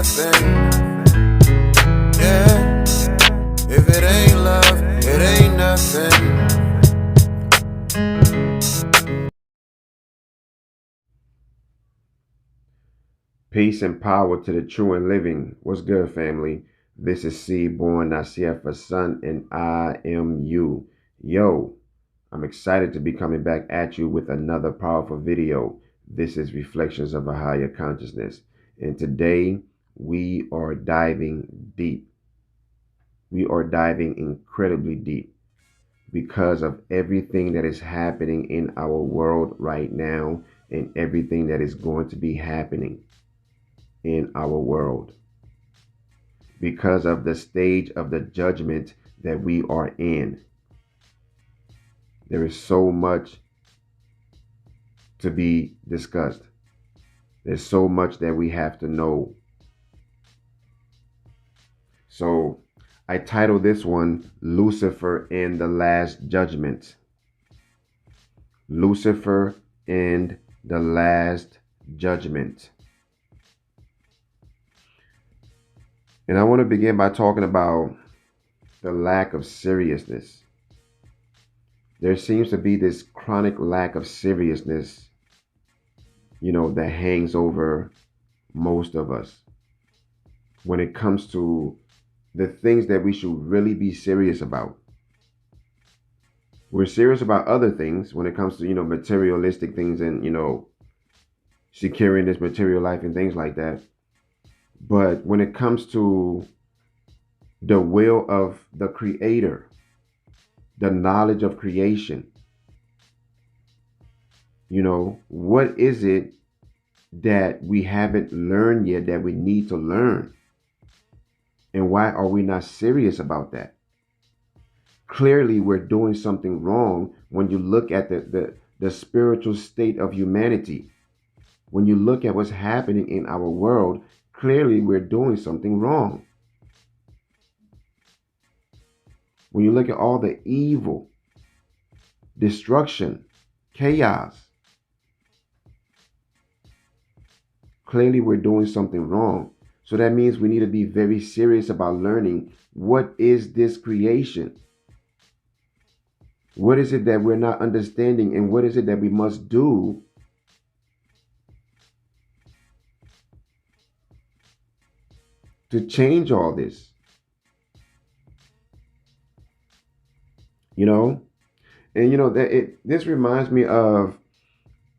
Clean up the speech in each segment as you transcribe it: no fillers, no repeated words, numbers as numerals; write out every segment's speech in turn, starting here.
nothing. Yeah, if it ain't love, it ain't nothing. Peace and power to the true and living. What's good, family? This is CBornNacirfaSun, and I am you. Yo, I'm excited to be coming back at you with another powerful video. This is Reflections of a Higher Consciousness. And today we are diving deep. We are diving incredibly deep because of everything that is happening in our world right now and everything that is going to be happening in our world because of the stage of the judgment that we are in. There is so much to be discussed. There's so much that we have to know. So I titled this one Lucifer and the Last Judgment. Lucifer and the Last Judgment. And I want to begin by talking about the lack of seriousness. There seems to be this chronic lack of seriousness, that hangs over most of us when it comes to the things that we should really be serious about. We're serious about other things when it comes to, materialistic things and, securing this material life and things like that. But when it comes to the will of the Creator, the knowledge of creation, what is it that we haven't learned yet that we need to learn? And why are we not serious about that? Clearly, we're doing something wrong when you look at the spiritual state of humanity. When you look at what's happening in our world, clearly we're doing something wrong. When you look at all the evil, destruction, chaos, clearly we're doing something wrong. So that means we need to be very serious about learning what is this creation? What is it that we're not understanding, and what is it that we must do to change all this? And this reminds me of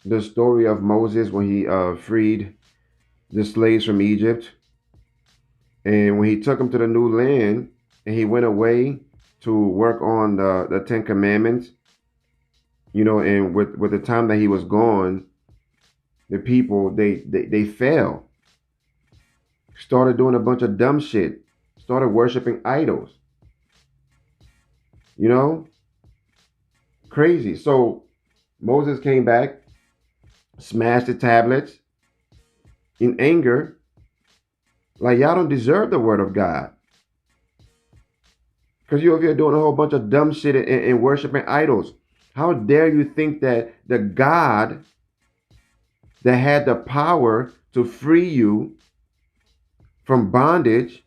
the story of Moses when he freed the slaves from Egypt, and when he took them to the new land, and he went away to work on the Ten Commandments. And with the time that he was gone, the people they fell, started doing a bunch of dumb shit, started worshiping idols. Crazy. So Moses came back, smashed the tablets in anger, like, y'all don't deserve the word of God, because you're over here doing a whole bunch of dumb shit and worshiping idols. How dare you think that the God that had the power to free you from bondage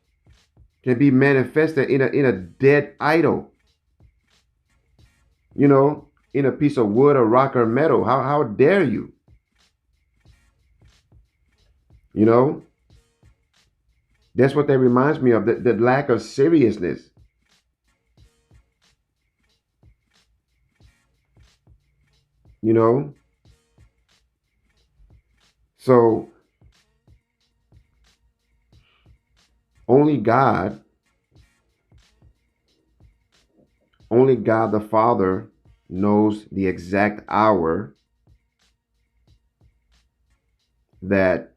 can be manifested in a dead idol? In a piece of wood or rock or metal. How dare you? That's what that reminds me of, the lack of seriousness. So only God the Father knows the exact hour that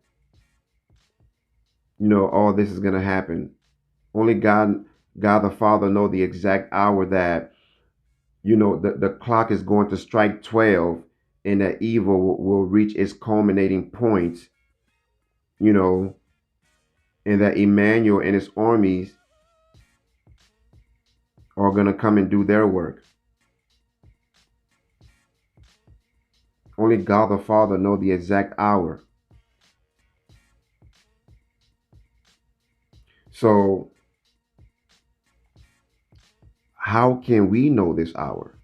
all this is going to happen. Only God the Father knows the exact hour that the clock is going to strike 12, and that evil will reach its culminating point, and that Emmanuel and his armies are going to come and do their work. Only God the Father knows the exact hour. So how can we know this hour?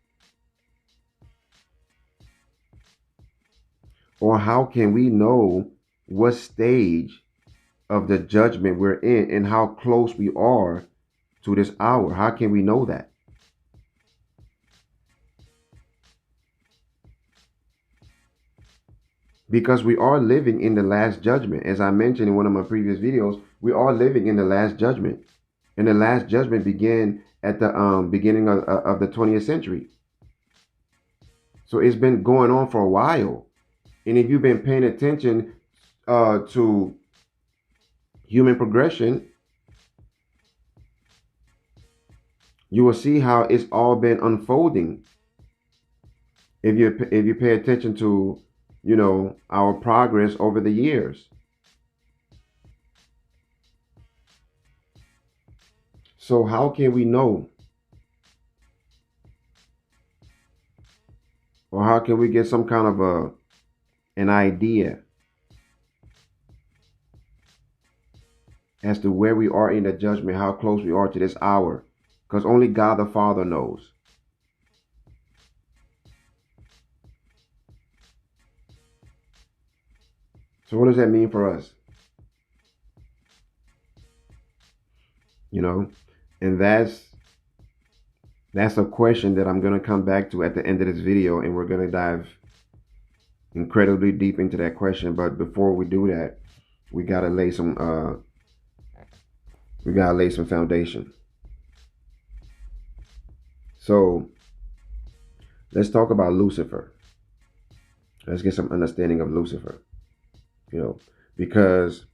Or how can we know what stage of the judgment we're in and how close we are to this hour? How can we know that? Because we are living in the last judgment. As I mentioned in one of my previous videos, we are living in the last judgment. And the last judgment began at the beginning of the 20th century. So it's been going on for a while. And if you've been paying attention to human progression, you will see how it's all been unfolding. If you pay attention to, our progress over the years. So how can we know? Or how can we get some kind of an idea as to where we are in the judgment, how close we are to this hour? Because only God the Father knows. So what does that mean for us? And that's a question that I'm going to come back to at the end of this video, and we're going to dive incredibly deep into that question. But before we do that, we got to lay some foundation. So let's talk about Lucifer. Let's get some understanding of Lucifer. Because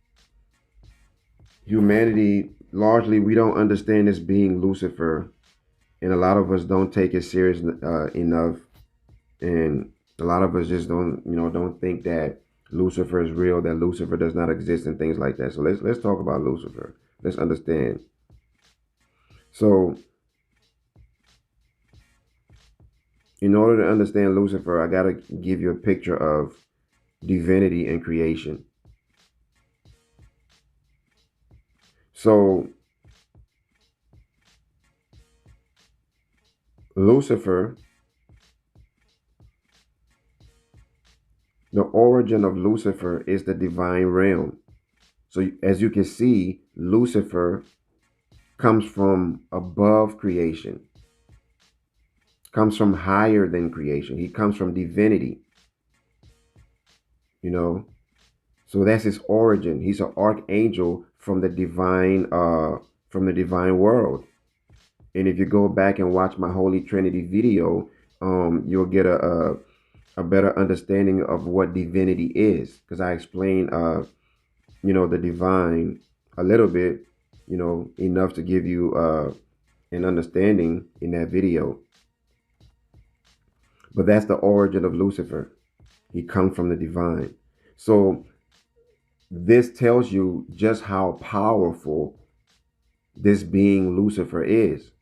humanity, largely, we don't understand this being Lucifer, and a lot of us don't take it serious enough, and a lot of us just don't think that Lucifer is real, that Lucifer does not exist, and things like that. So let's talk about Lucifer. Let's understand. So in order to understand Lucifer, I got to give you a picture of divinity and creation. So Lucifer, the origin of Lucifer is the divine realm. So as you can see, Lucifer comes from above creation, comes from higher than creation. He comes from divinity. So that's his origin. He's an archangel from the divine world. And if you go back and watch my Holy Trinity video, you'll get a better understanding of what divinity is, because I explain the divine a little bit, enough to give you an understanding in that video. But that's the origin of Lucifer. He comes from the divine. So this tells you just how powerful this being Lucifer is.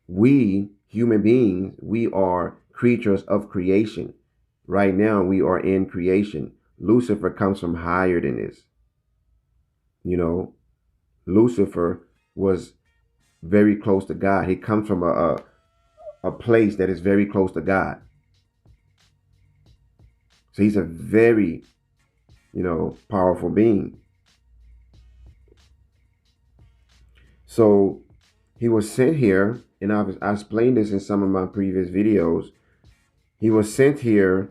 We human beings, we are creatures of creation. Right now, we are in creation. Lucifer comes from higher than this. Lucifer was very close to God. He comes from a place that is very close to God. So he's a very, powerful being. So he was sent here, and I explained this in some of my previous videos. He was sent here.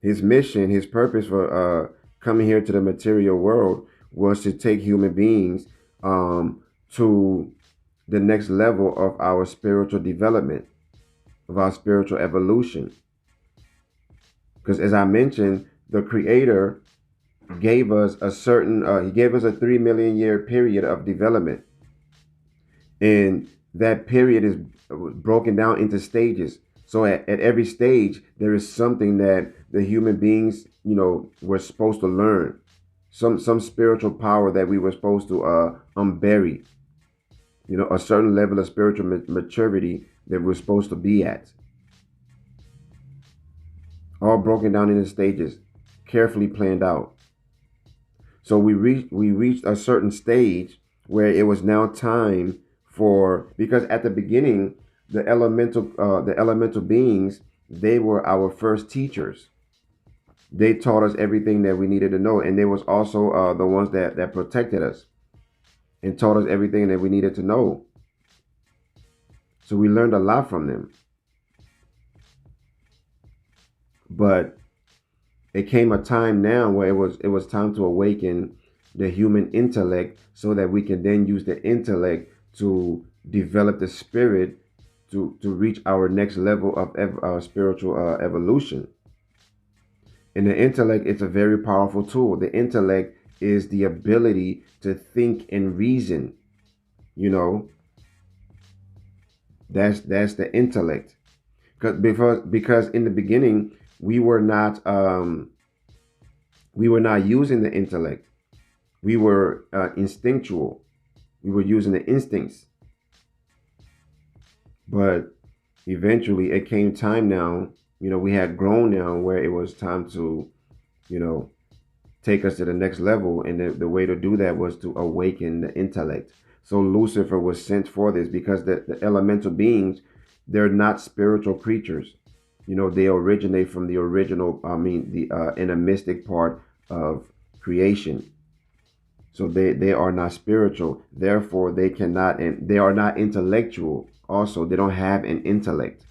His mission, his purpose for coming here to the material world was to take human beings to the next level of our spiritual development, of our spiritual evolution. Because as I mentioned, the Creator gave us he gave us a 3 million year period of development. And that period is broken down into stages. So at every stage, there is something that the human beings, were supposed to learn. Some spiritual power that we were supposed to unbury. A certain level of spiritual maturity that we're supposed to be at. All broken down into stages, carefully planned out. So we reached a certain stage where it was now time for, because at the beginning the elemental beings, they were our first teachers. They taught us everything that we needed to know, and they was also the ones that protected us and taught us everything that we needed to know. So we learned a lot from them. But it came a time now where it was time to awaken the human intellect, so that we can then use the intellect to develop the spirit to reach our next level of spiritual evolution. And the intellect is a very powerful tool. The intellect is the ability to think and reason. You know, that's the intellect. Because in the beginning we were not using the intellect. We were instinctual. We were using the instincts. But eventually it came time now, we had grown now, where it was time to, you know, take us to the next level. And the way to do that was to awaken the intellect. So Lucifer was sent for this, because the elemental beings, they're not spiritual creatures. They originate from the original, the animistic part of creation. So they are not spiritual. Therefore, they cannot, and they are not intellectual. Also, they don't have an intellect.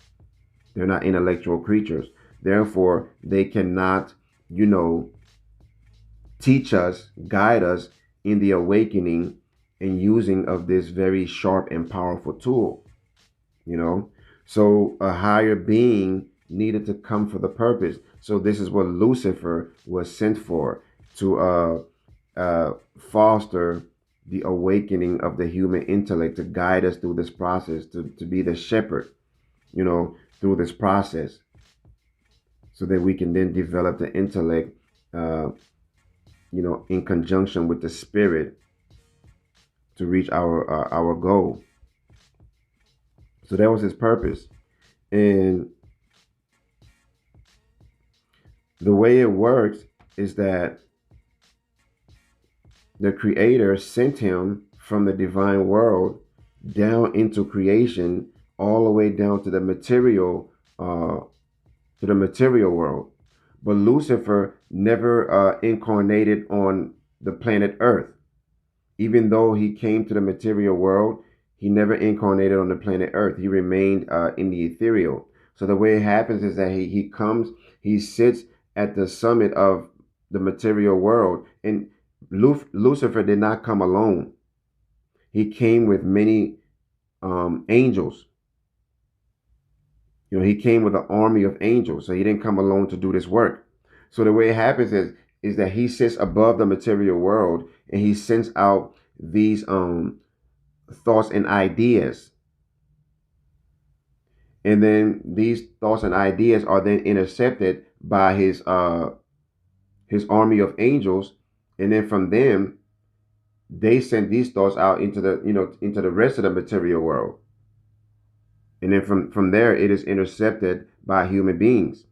They're not intellectual creatures. Therefore, they cannot, you know, teach us, guide us in the awakening and using of this very sharp and powerful tool. You know, so a higher being needed to come for the purpose. So this is what Lucifer was sent for, to foster the awakening of the human intellect, to guide us through this process, to be the shepherd, through this process, so that we can then develop the intellect, uh, in conjunction with the spirit, to reach our goal. So that was his purpose. And the way it works is that the creator sent him from the divine world down into creation, all the way down to the material world. But Lucifer never incarnated on the planet Earth. Even though he came to the material world, he never incarnated on the planet Earth. He remained in the ethereal. So the way it happens is that he comes, he sits at the summit of the material world. And Lucifer did not come alone. He came with many angels. He came with an army of angels. So he didn't come alone to do this work. So the way it happens is that he sits above the material world, and he sends out these thoughts and ideas. And then these thoughts and ideas are then intercepted by his army of angels. And then from them, they send these thoughts out into the rest of the material world. And then from there, it is intercepted by human beings.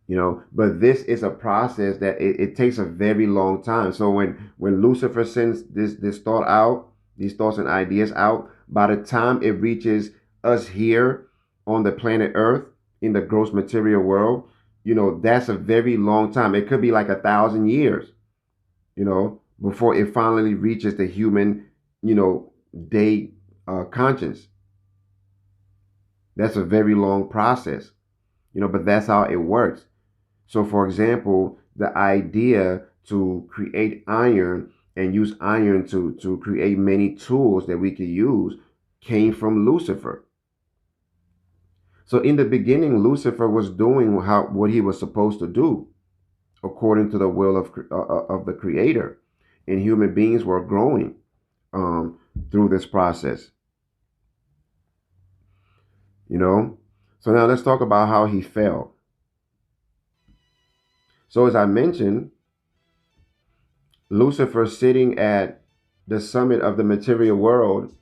But this is a process that it takes a very long time. So when Lucifer sends this thought out, these thoughts and ideas out, by the time it reaches us here on the planet Earth, in the gross material world, that's a very long time. It could be like 1,000 years, before it finally reaches the human, day conscience. That's a very long process, but that's how it works. So, for example, the idea to create iron and use iron to create many tools that we could use came from Lucifer. So, in the beginning, Lucifer was doing what he was supposed to do, according to the will of the Creator, and human beings were growing through this process. So now let's talk about how he fell. So as I mentioned, Lucifer sitting at the summit of the material world,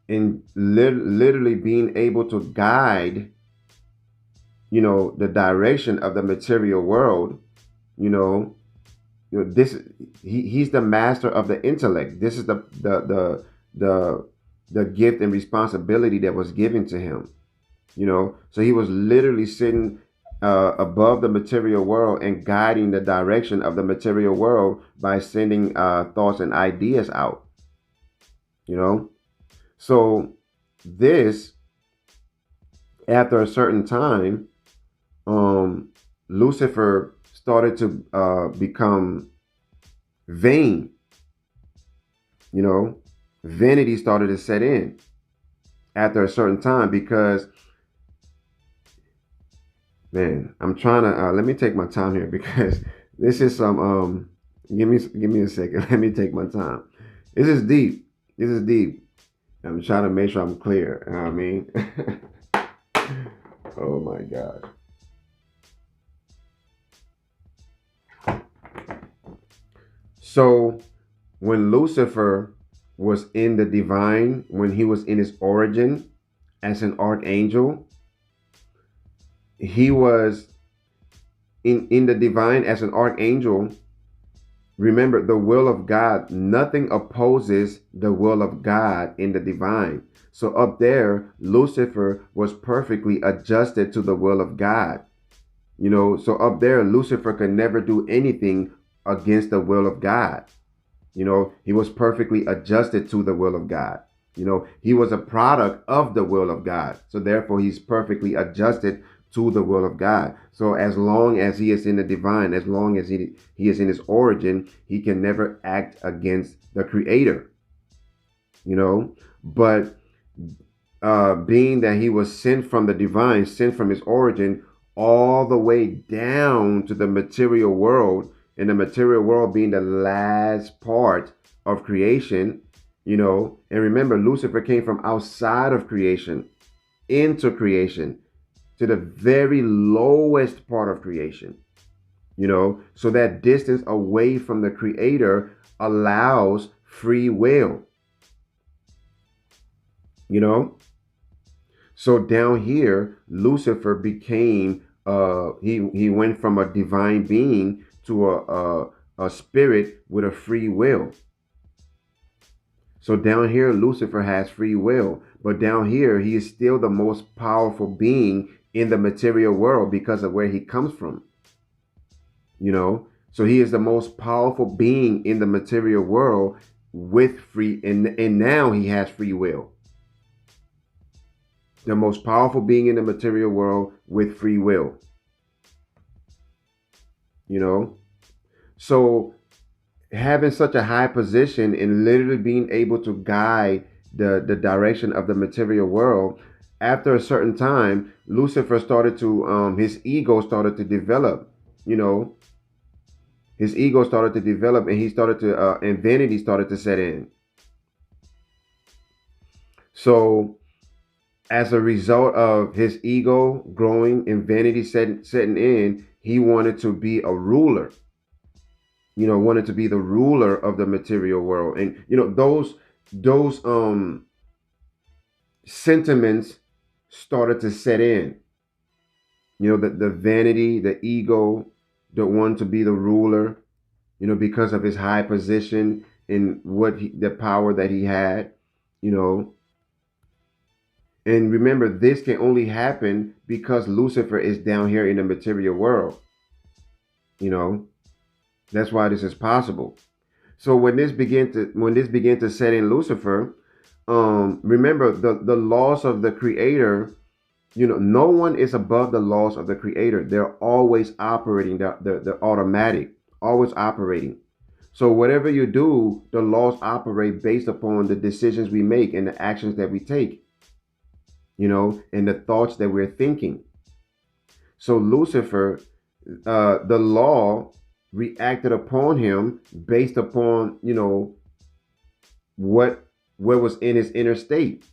and literally being able to guide, the direction of the material world, This he's the master of the intellect. This is the the gift and responsibility that was given to him. So he was literally sitting above the material world and guiding the direction of the material world by sending thoughts and ideas out. You know, so this after a certain time, um, Lucifer started to become vain. You know, vanity started to set in after a certain time because, man, I'm trying to let me take my time here because this is some give me a second. Let me take my time. This is deep. This is deep. I'm trying to make sure I'm clear. You know what I mean? Oh my God. So when Lucifer was in the divine, when he was in his origin as an archangel, he was in the divine as an archangel. Remember, the will of God, nothing opposes the will of God in the divine. So up there, Lucifer was perfectly adjusted to the will of God. So up there, Lucifer could never do anything against the will of God. He was perfectly adjusted to the will of God. He was a product of the will of God. So therefore, he's perfectly adjusted to the will of God. So as long as he is in the divine, as long as he is in his origin, he can never act against the creator. But being that he was sent from the divine, sent from his origin all the way down to the material world, and the material world being the last part of creation, and remember, Lucifer came from outside of creation into creation to the very lowest part of creation, so that distance away from the creator allows free will, you know So down here, Lucifer became he went from a divine being to a spirit with a free will. So down here, Lucifer has free will, but down here, he is still the most powerful being in the material world because of where he comes from. So he is the most powerful being in the material world with free, and now he has free will. The most powerful being in the material world with free will. So having such a high position and literally being able to guide the direction of the material world, after a certain time, Lucifer started to his ego started to develop. You know, his ego started to develop, and he started to and vanity started to set in. So as a result of his ego growing and vanity setting in, he wanted to be a ruler. Wanted to be the ruler of the material world, and those sentiments started to set in. The vanity, the ego, the one to be the ruler. Because of his high position and the power that he had. You know, and remember, this can only happen because Lucifer is down here in the material world. You know, that's why this is possible. So when this began to set in Lucifer, remember the laws of the creator. No one is above the laws of the creator. They're always operating. They're automatic, always operating. So whatever you do, the laws operate based upon the decisions we make and the actions that we take, and the thoughts that we're thinking. So Lucifer, the law reacted upon him based upon, what was in his inner state.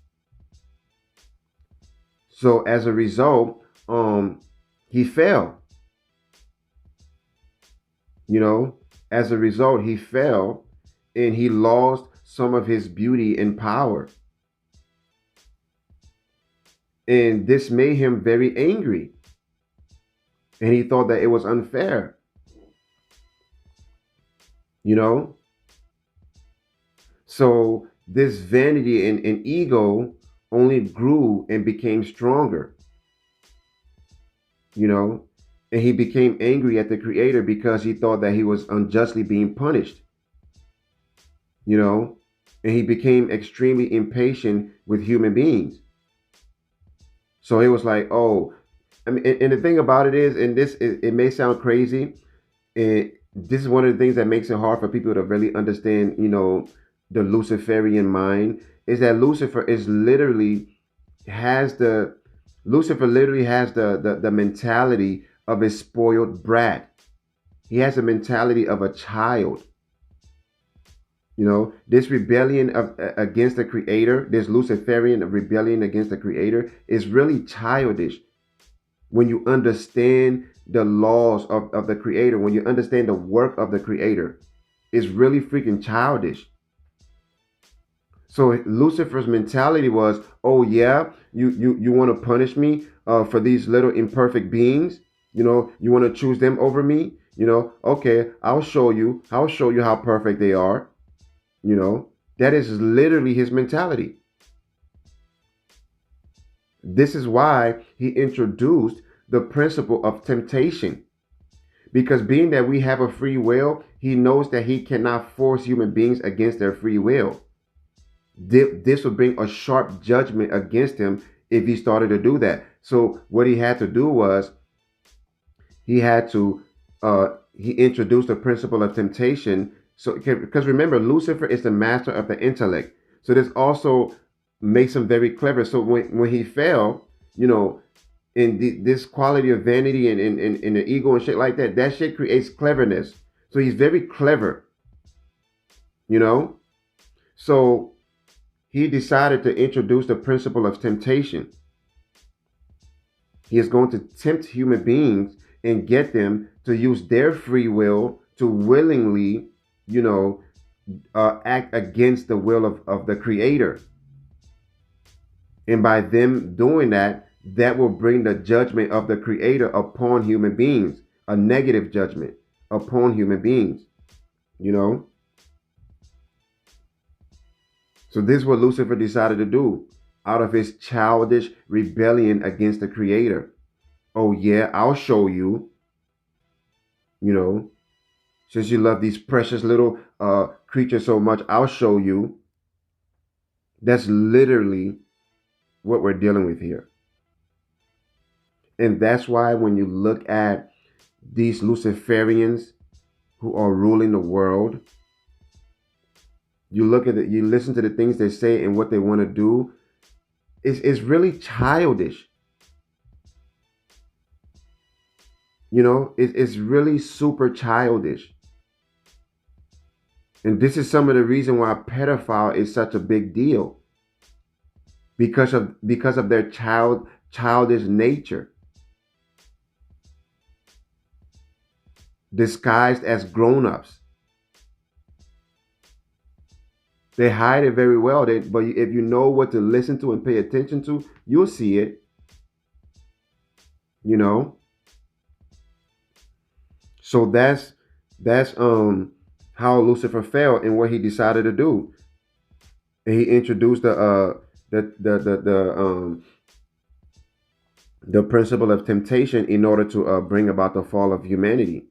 So as a result, he fell. As a result, he fell, and he lost some of his beauty and power. And this made him very angry. And he thought that it was unfair. you know? So this vanity and ego only grew and became stronger, you know? And he became angry at the creator because he thought that he was unjustly being punished, you know? And he became extremely impatient with human beings. So it was like, oh, I mean, and the thing about it is, and this, it may sound crazy, and this is one of the things that makes it hard for people to really understand, the Luciferian mind, is that has the Lucifer literally has the mentality of a spoiled brat. He has a mentality of a child. This rebellion against the creator, this Luciferian rebellion against the creator is really childish when you understand the laws of the creator, when you understand the work of the creator. It's really freaking childish. So Lucifer's mentality was, oh yeah, you want to punish me for these little imperfect beings. You want to choose them over me. Okay, I'll show you how perfect they are. That is literally his mentality. This is why he introduced the principle of temptation. Because being that we have a free will, he knows that he cannot force human beings against their free will. This would bring a sharp judgment against him if he started to do that. So what he had to do was he had to he introduced the principle of temptation. So because remember, Lucifer is the master of the intellect. So this also makes him very clever. So when he fell, in this quality of vanity and the ego and shit like that, that shit creates cleverness. So he's very clever, you know. So he decided to introduce the principle of temptation. He is going to tempt human beings and get them to use their free will to willingly, act against the will of the creator. And by them doing that, that will bring the judgment of the creator upon human beings, a negative judgment upon human beings, you know? So this is what Lucifer decided to do out of his childish rebellion against the creator. Oh yeah, I'll show you, you know, since you love these precious little creatures so much, I'll show you. That's literally what we're dealing with here. And that's why when you look at these Luciferians who are ruling the world, you look at it, you listen to the things they say and what they want to do, it's really childish. It's really super childish. And this is some of the reason why pedophile is such a big deal. Because of their childish nature, disguised as grown-ups. They hide it very well. But if you know what to listen to and pay attention to, you'll see it. So that's how Lucifer fell and what he decided to do. And he introduced the principle of temptation in order to bring about the fall of humanity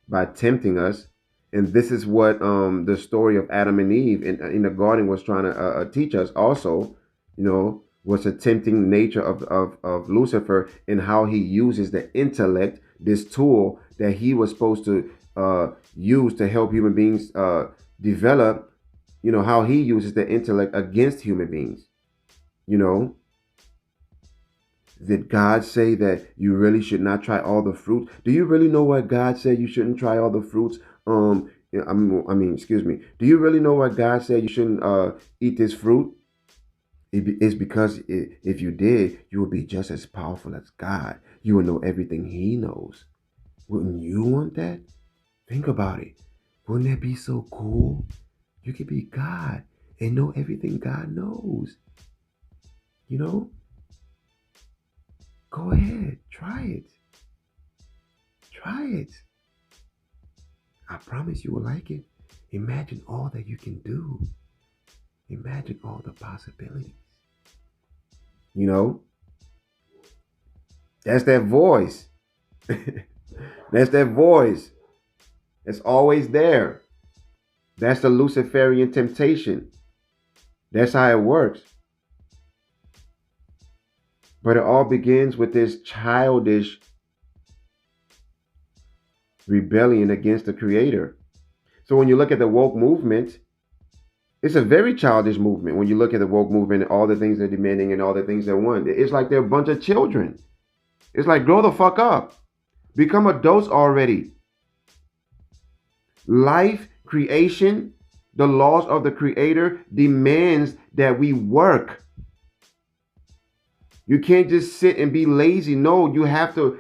by tempting us. And this is what the story of Adam and Eve in the garden was trying to teach us also, was the tempting nature of Lucifer and how he uses the intellect, this tool that he was supposed to use to help human beings develop, how he uses the intellect against human beings, Did God say that you really should not try all the fruits? Do you really know why God said you shouldn't try all the fruits? Excuse me. Do you really know why God said you shouldn't eat this fruit? It's because if you did, you would be just as powerful as God. You would know everything He knows. Wouldn't you want that? Think about it. Wouldn't that be so cool? You could be God and know everything God knows. Go ahead, try it. Try it. I promise you will like it. Imagine all that you can do. Imagine all the possibilities. You know, that's that voice. That's that voice. It's always there. That's the Luciferian temptation. That's how it works. But it all begins with this childish rebellion against the Creator. So when you look at the woke movement, it's a very childish movement. When you look at the woke movement and all the things they're demanding and all the things they want, it's like they're a bunch of children. It's like, grow the fuck up. Become adults already. Life, creation, the laws of the Creator demands that we work. You can't just sit and be lazy. No, you have to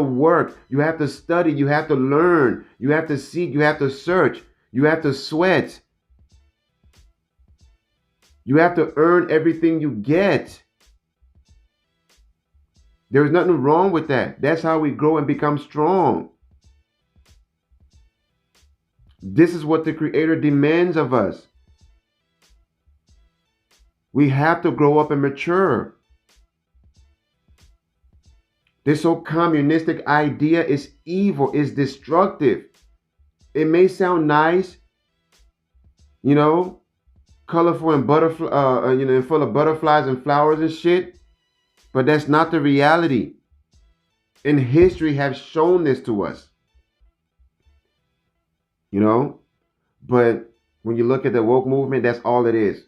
work. You have to study. You have to learn. You have to seek. You have to search. You have to sweat. You have to earn everything you get. There's nothing wrong with that. That's how we grow and become strong. This is what the Creator demands of us. We have to grow up and mature. This whole communistic idea is evil, is destructive. It may sound nice, colorful and butterfly, and full of butterflies and flowers and shit, but that's not the reality. And history has shown this to us. But when you look at the woke movement, that's all it is.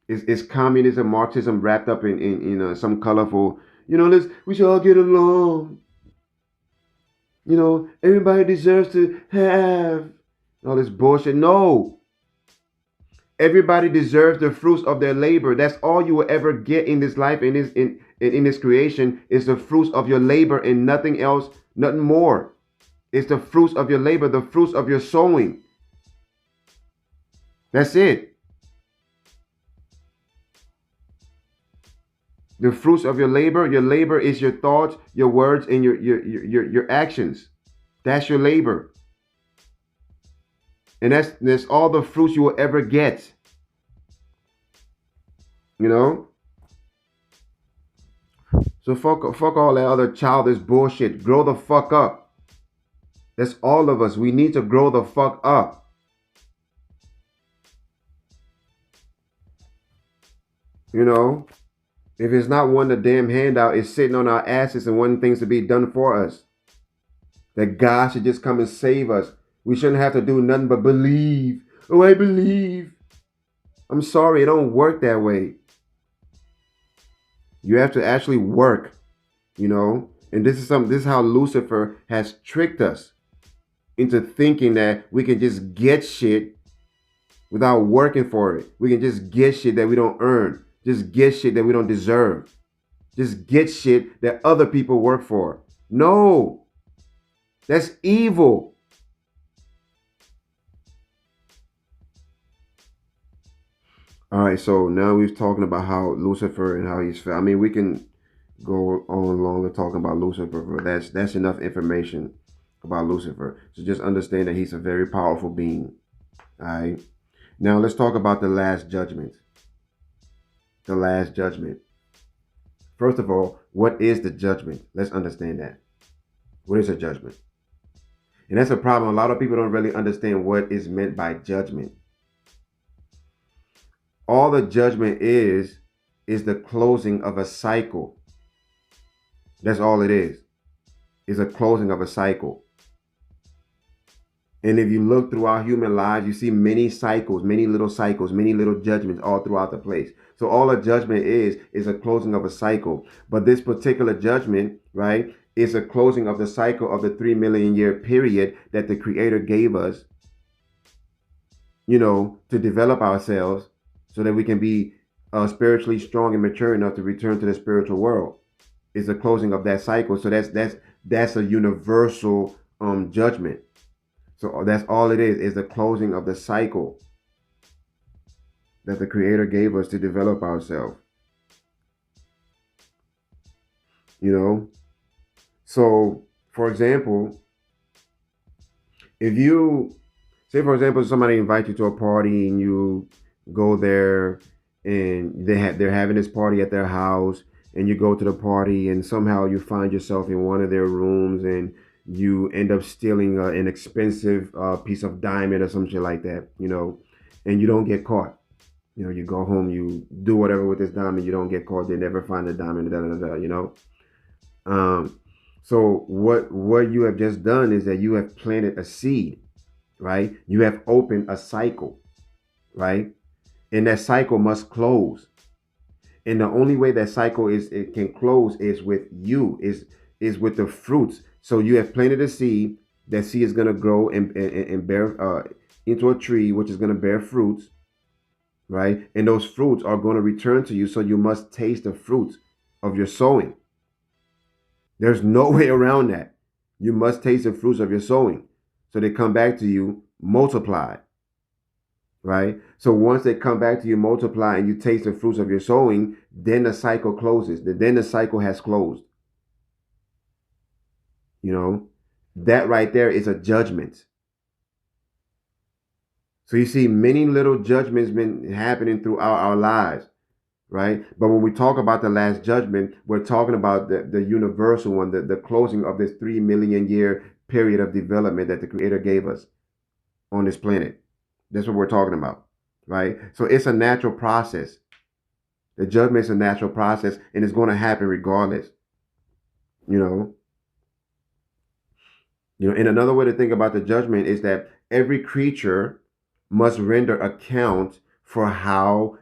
It's communism, Marxism wrapped up in some colorful. We should all get along. Everybody deserves to have all this bullshit. No. Everybody deserves the fruits of their labor. That's all you will ever get in this life, in this creation, is the fruits of your labor and nothing else, nothing more. It's the fruits of your labor, the fruits of your sowing. That's it. The fruits of your labor is your thoughts, your words, and your actions. That's your labor. And that's all the fruits you will ever get. So fuck all that other childish bullshit. Grow the fuck up. That's all of us. We need to grow the fuck up. If it's not one, the damn handout is sitting on our asses and wanting things to be done for us. That God should just come and save us. We shouldn't have to do nothing but believe. Oh, I believe. I'm sorry, it don't work that way. You have to actually work, And this is how Lucifer has tricked us into thinking that we can just get shit without working for it. We can just get shit that we don't earn. Just get shit that we don't deserve. Just get shit that other people work for. No. That's evil. All right, so now we've talking about how Lucifer and how he's. I mean, we can go on longer talking about Lucifer, but that's enough information about Lucifer. So just understand that he's a very powerful being. All right. Now let's talk about the last judgment. The last judgment. First of all, what is the judgment? Let's understand that. What is a judgment? And that's a problem. A lot of people don't really understand what is meant by judgment. All the judgment is the closing of a cycle. That's all it is. It's a closing of a cycle. And if you look throughout human lives, you see many cycles, many little judgments all throughout the place. So all a judgment is a closing of a cycle. But this particular judgment, right, is a closing of the cycle of the 3 million year period that the Creator gave us, to develop ourselves so that we can be spiritually strong and mature enough to return to the spiritual world. It's a closing of that cycle. So that's a universal judgment. So that's all it is the closing of the cycle that the Creator gave us to develop ourselves. So, for example, if you Say for example, somebody invites you to a party and you go there, and they're having this party at their house, and you go to the party and somehow you find yourself in one of their rooms, and you end up stealing an expensive piece of diamond or some shit like that, and you don't get caught. You go home, you do whatever with this diamond, you don't get caught. They never find the diamond. Da, da, da, Um, so what you have just done is that you have planted a seed, right? You have opened a cycle, right? And that cycle must close. And the only way that cycle it can close is with you, is with the fruits. So you have planted a seed. That seed is gonna grow and bear into a tree, which is gonna bear fruits, right? And those fruits are going to return to you. So you must taste the fruits of your sowing. There's no way around that. You must taste the fruits of your sowing. So they come back to you multiplied, right? So once they come back to you multiply and you taste the fruits of your sowing, then the cycle closes. Then the cycle has closed. That right there is a judgment. So you see many little judgments been happening throughout our lives, right? But when we talk about the last judgment, we're talking about the universal one, the closing of this 3 million year period of development that the Creator gave us on this planet. That's what we're talking about, right? So it's a natural process. The judgment is a natural process, and it's going to happen regardless. And another way to think about the judgment is that every creature must render account for how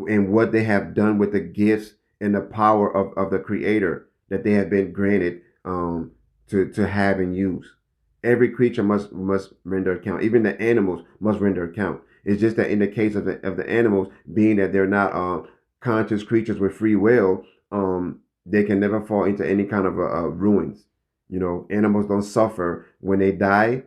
and what they have done with the gifts and the power of the Creator that they have been granted to have and use. Every creature must render account. Even the animals must render account. It's just that in the case of the animals, being that they're not conscious creatures with free will, they can never fall into any kind of ruins. Animals don't suffer when they die.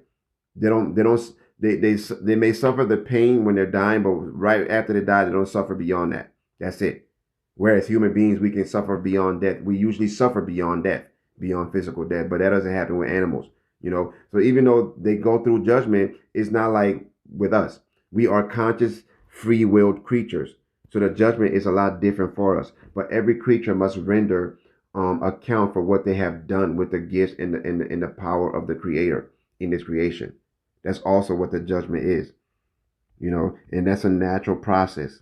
They may suffer the pain when they're dying, but right after they die, they don't suffer beyond that. That's it. Whereas human beings, we can suffer beyond death. We usually suffer beyond death, beyond physical death, but that doesn't happen with animals. So even though they go through judgment, it's not like with us. We are conscious, free-willed creatures. So the judgment is a lot different for us. But every creature must render account for what they have done with the gifts and the power of the Creator in this creation. That's also what the judgment is, and that's a natural process,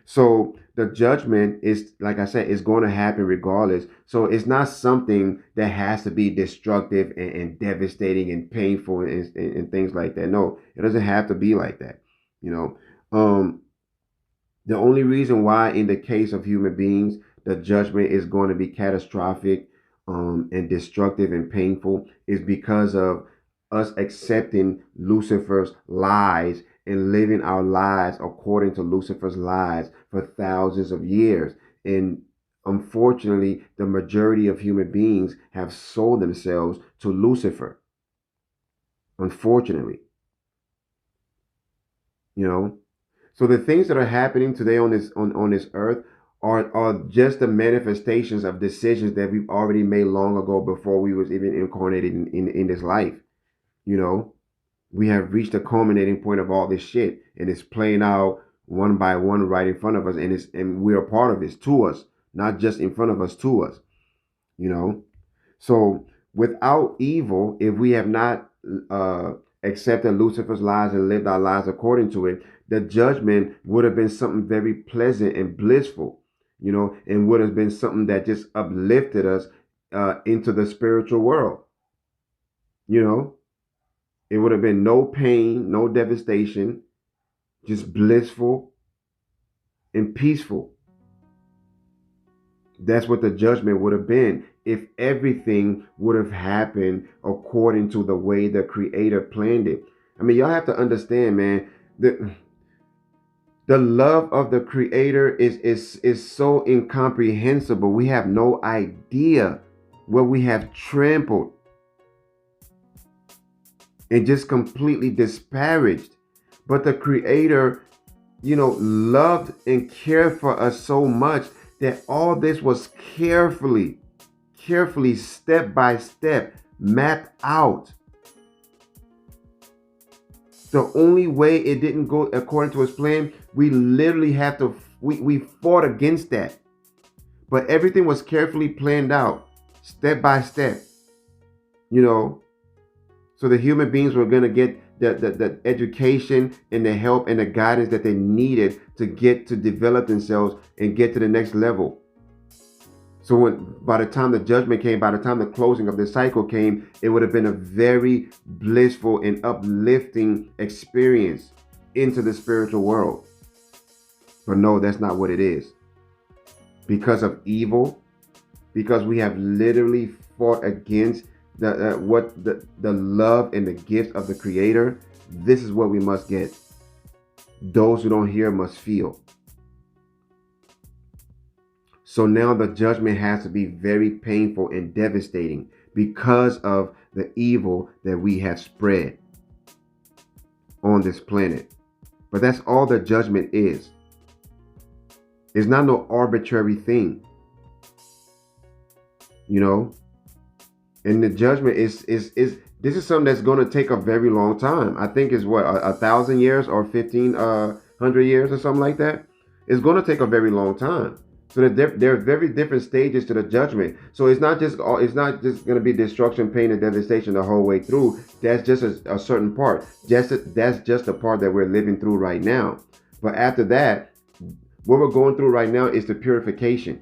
So the judgment is, like I said, is going to happen regardless. So it's not something that has to be destructive and devastating and painful and things like that. No, it doesn't have to be like that. The only reason why in the case of human beings, the judgment is going to be catastrophic and destructive and painful is because of us accepting Lucifer's lies and living our lives according to Lucifer's lies for thousands of years. And unfortunately, the majority of human beings have sold themselves to Lucifer. Unfortunately. So the things that are happening today on this earth are just the manifestations of decisions that we've already made long ago before we was even incarnated in this life. We have reached the culminating point of all this shit, and it's playing out one by one right in front of us, and we're a part of it. It's to us, not just in front of us, to us. So without evil, if we have not accepted Lucifer's lies and lived our lives according to it, the judgment would have been something very pleasant and blissful, and would have been something that just uplifted us into the spiritual world. It would have been no pain, no devastation, just blissful and peaceful. That's what the judgment would have been if everything would have happened according to the way the Creator planned it. I mean, y'all have to understand, man, the love of the Creator is so incomprehensible. We have no idea what we have trampled and just completely disparaged. But the Creator, loved and cared for us so much that all this was carefully, step by step, mapped out. The only way it didn't go according to his plan, we literally have to, we fought against that. But everything was carefully planned out, step by step, you know. So the human beings were going to get the education and the help and the guidance that they needed to get to develop themselves and get to the next level. So by the time the judgment came, by the time the closing of the cycle came, it would have been a very blissful and uplifting experience into the spiritual world. But no, that's not what it is. Because of evil, because we have literally fought against the love and the gift of the Creator, this is what we must get. Those who don't hear must feel. So now the judgment has to be very painful and devastating because of the evil that we have spread on this planet. But that's all the judgment is. It's not no arbitrary thing. You know? And the judgment is this is something that's going to take a very long time. I think it's what, 1,000 years or 1,500 years or something like that. It's going to take a very long time. So there are very different stages to the judgment. So it's not just going to be destruction, pain, and devastation the whole way through. That's just a certain part. That's just the part that we're living through right now. But after that, what we're going through right now is the purification.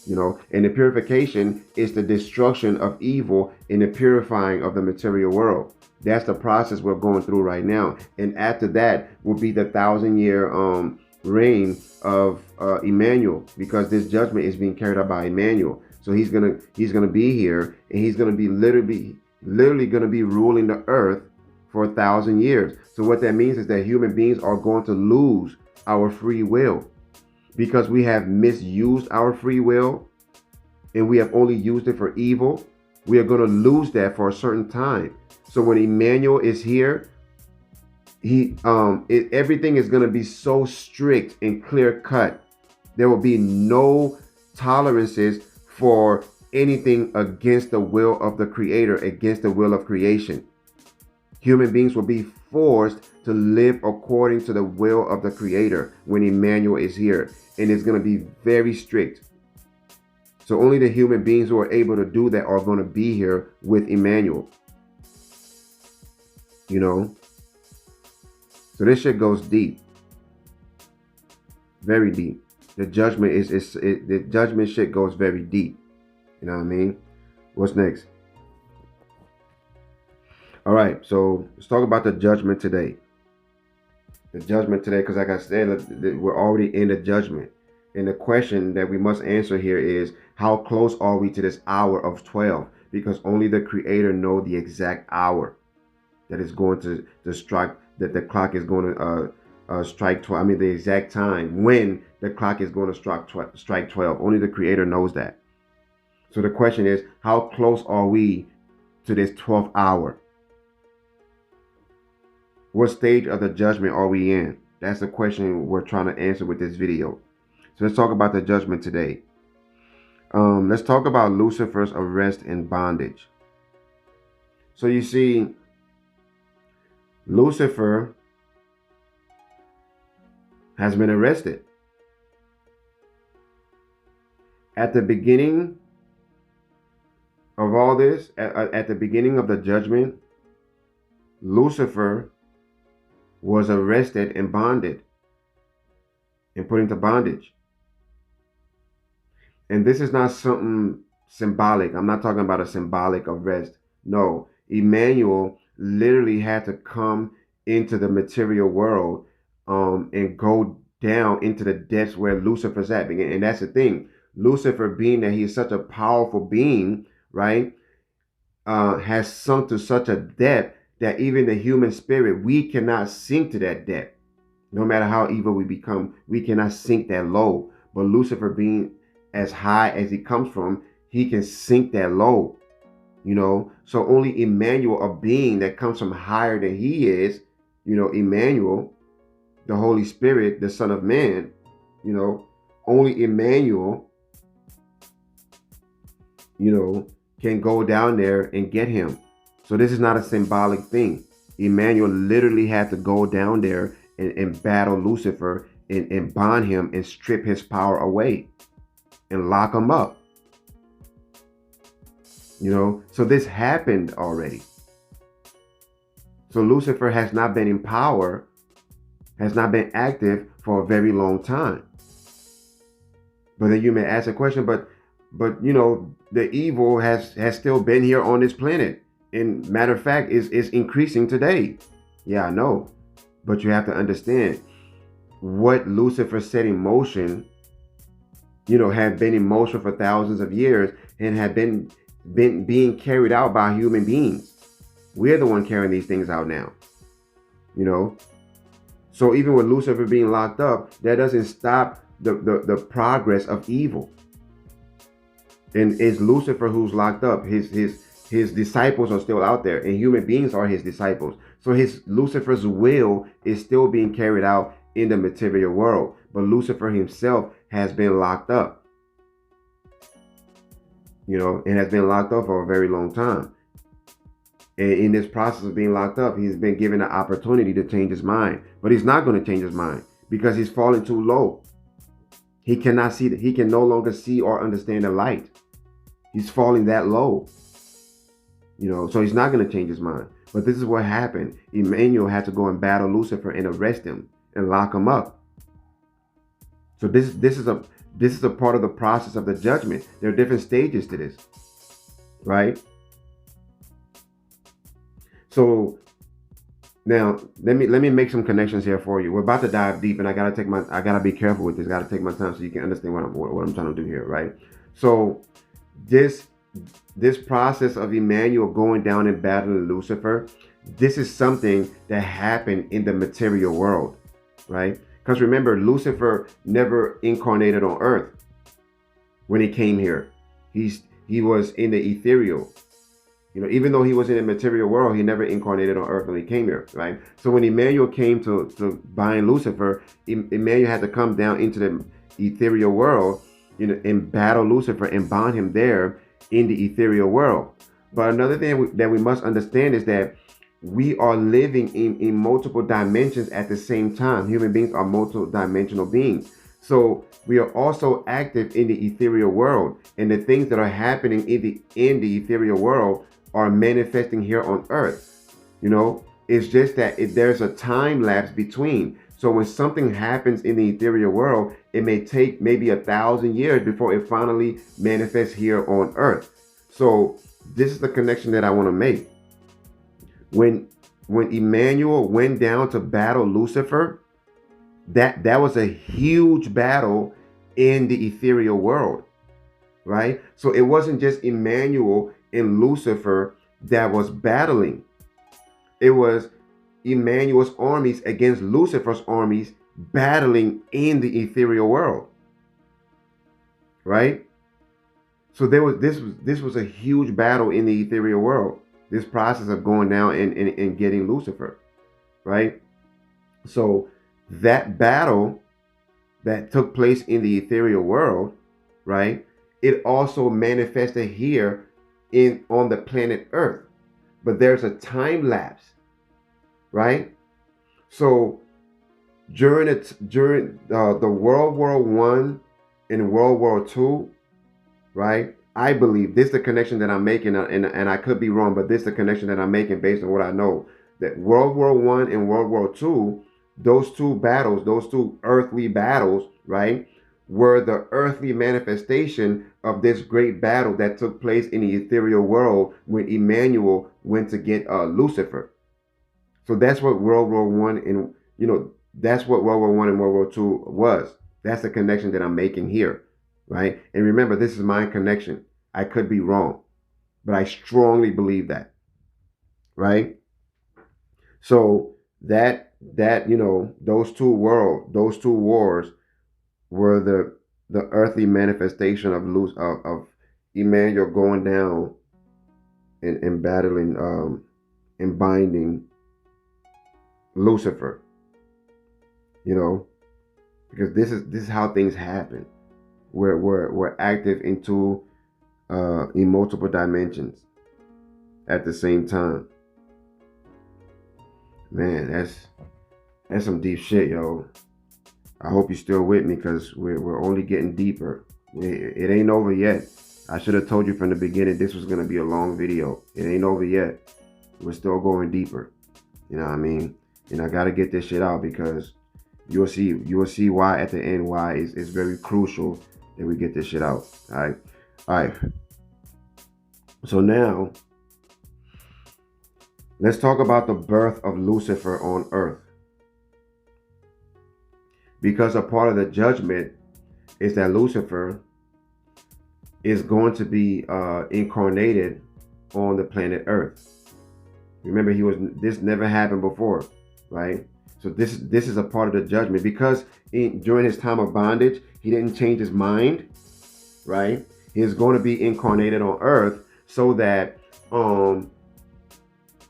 You know, and the purification is the destruction of evil and the purifying of the material world. That's the process we're going through right now. And after that will be the 1,000-year reign of Emmanuel, because this judgment is being carried out by Emmanuel. So he's gonna be here, and he's gonna be literally gonna be ruling the earth for 1,000 years. So what that means is that human beings are going to lose our free will, because we have misused our free will and we have only used it for evil. We are going to lose that for a certain time. So when Emmanuel is here, everything is going to be so strict and clear cut. There will be no tolerances for anything against the will of the Creator, against the will of creation. Human beings will be forced to live according to the will of the Creator when Emmanuel is here. And it's going to be very strict. So only the human beings who are able to do that are going to be here with Emmanuel. You know? So this shit goes deep. Very deep. The judgment the judgment shit goes very deep. You know what I mean? What's next? All right, so let's talk about the judgment today. The judgment today, because like I said, we're already in the judgment. And the question that we must answer here is, how close are we to this hour of 12? Because only the Creator knows the exact hour that is going to strike, that the clock is going to strike 12. I mean, the exact time when the clock is going to strike 12. Only the Creator knows that. So the question is, how close are we to this 12th hour? What stage of the judgment are we in? That's the question we're trying to answer with this video. So let's talk about the judgment today. Let's talk about Lucifer's arrest and bondage. So you see, Lucifer has been arrested. At the beginning of all this, at the beginning of the judgment, Lucifer was arrested and bonded and put into bondage. And this is not something symbolic. I'm not talking about a symbolic arrest. No, Emmanuel literally had to come into the material world and go down into the depths where Lucifer's at. And that's the thing. Lucifer, being that he is such a powerful being, right, has sunk to such a depth that even the human spirit, we cannot sink to that depth. No matter how evil we become, we cannot sink that low. But Lucifer, being as high as he comes from, he can sink that low. You know, so only Emmanuel, a being that comes from higher than he is, you know, Emmanuel, the Holy Spirit, the Son of Man, you know, only Emmanuel, you know, can go down there and get him. So this is not a symbolic thing. Emmanuel literally had to go down there and battle Lucifer and bond him and strip his power away and lock him up. So this happened already. So Lucifer has not been in power, has not been active for a very long time. But then you may ask a question, but the evil has still been here on this planet. And matter of fact, is increasing today. Yeah, I know. But you have to understand what Lucifer set in motion, have been in motion for thousands of years and have been being carried out by human beings. We're the one carrying these things out now. So even with Lucifer being locked up, that doesn't stop the progress of evil. And it's Lucifer who's locked up. His disciples are still out there, and human beings are his disciples. So Lucifer's will is still being carried out in the material world, but Lucifer himself has been locked up. And has been locked up for a very long time. And in this process of being locked up, he's been given an opportunity to change his mind, but he's not going to change his mind because he's fallen too low. He cannot see that. He can no longer see or understand the light. He's falling that low. So he's not going to change his mind. But this is what happened. Emmanuel had to go and battle Lucifer and arrest him and lock him up. So this is a part of the process of the judgment. There are different stages to this, right? So now let me make some connections here for you. We're about to dive deep, and I gotta be careful with this. I gotta take my time so you can understand what I'm trying to do here, right? So this process of Emmanuel going down and battling Lucifer, this is something that happened in the material world, right? Because remember, Lucifer never incarnated on earth when he came here. He was in the ethereal. Even though he was in the material world, he never incarnated on earth when he came here, right? So when Emmanuel came to bind Lucifer, Emmanuel had to come down into the ethereal world, and battle Lucifer and bond him there in the ethereal world. But another thing that we must understand is that we are living in multiple dimensions at the same time. Human beings are multi-dimensional beings. So we are also active in the ethereal world, and the things that are happening in the ethereal world are manifesting here on earth. It's just that there's a time lapse between. So when something happens in the ethereal world, it may take maybe 1,000 years before it finally manifests here on earth. So this is the connection that I want to make. When Emmanuel went down to battle Lucifer, that was a huge battle in the ethereal world, right? So it wasn't just Emmanuel and Lucifer that was battling. It was Emmanuel's armies against Lucifer's armies battling in the ethereal world, right? So this was a huge battle in the ethereal world. This process of going down and getting Lucifer, right? So that battle that took place in the ethereal world, right? It also manifested here on the planet Earth, but there's a time lapse, right? So during the World War I and World War II, right? I believe this is the connection that I'm making, and I could be wrong, but this is the connection that I'm making based on what I know. That World War I and World War II, those two battles, those two earthly battles, right, were the earthly manifestation of this great battle that took place in the ethereal world when Emmanuel went to get Lucifer. So that's what World War I and that's what World War I and World War II was. That's the connection that I'm making here, right? And remember, this is my connection. I could be wrong, but I strongly believe that, right? So that those two wars were the earthly manifestation of Emmanuel going down and battling and binding Lucifer. Because this is how things happen. We're active in multiple dimensions at the same time. Man, that's some deep shit, yo. I hope you're still with me because we're only getting deeper. It ain't over yet. I should have told you from the beginning this was gonna be a long video. It ain't over yet. We're still going deeper. You know what I mean? And I gotta get this shit out because you will see why at the end why it's very crucial that we get this shit out. All right. So now let's talk about the birth of Lucifer on earth. Because a part of the judgment is that Lucifer is going to be incarnated on the planet Earth. Remember, this never happened before, right? So this is a part of the judgment because during his time of bondage, he didn't change his mind, right? He is going to be incarnated on Earth so that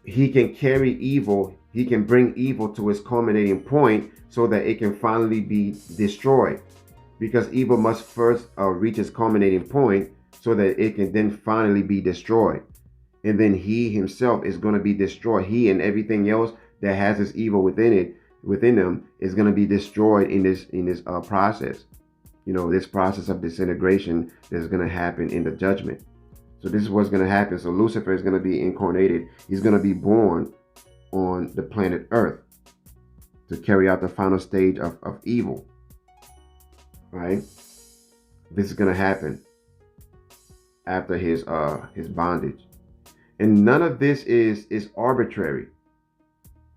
he can carry evil. He can bring evil to its culminating point so that it can finally be destroyed. Because evil must first reach its culminating point so that it can then finally be destroyed. And then he himself is going to be destroyed. He and everything else that has this evil within them is going to be destroyed in this process. You know, this process of disintegration that is going to happen in the judgment. So this is what's going to happen. So Lucifer is going to be incarnated. He's going to be born on the planet Earth to carry out the final stage of evil. Right? This is going to happen after his bondage. And none of this is arbitrary.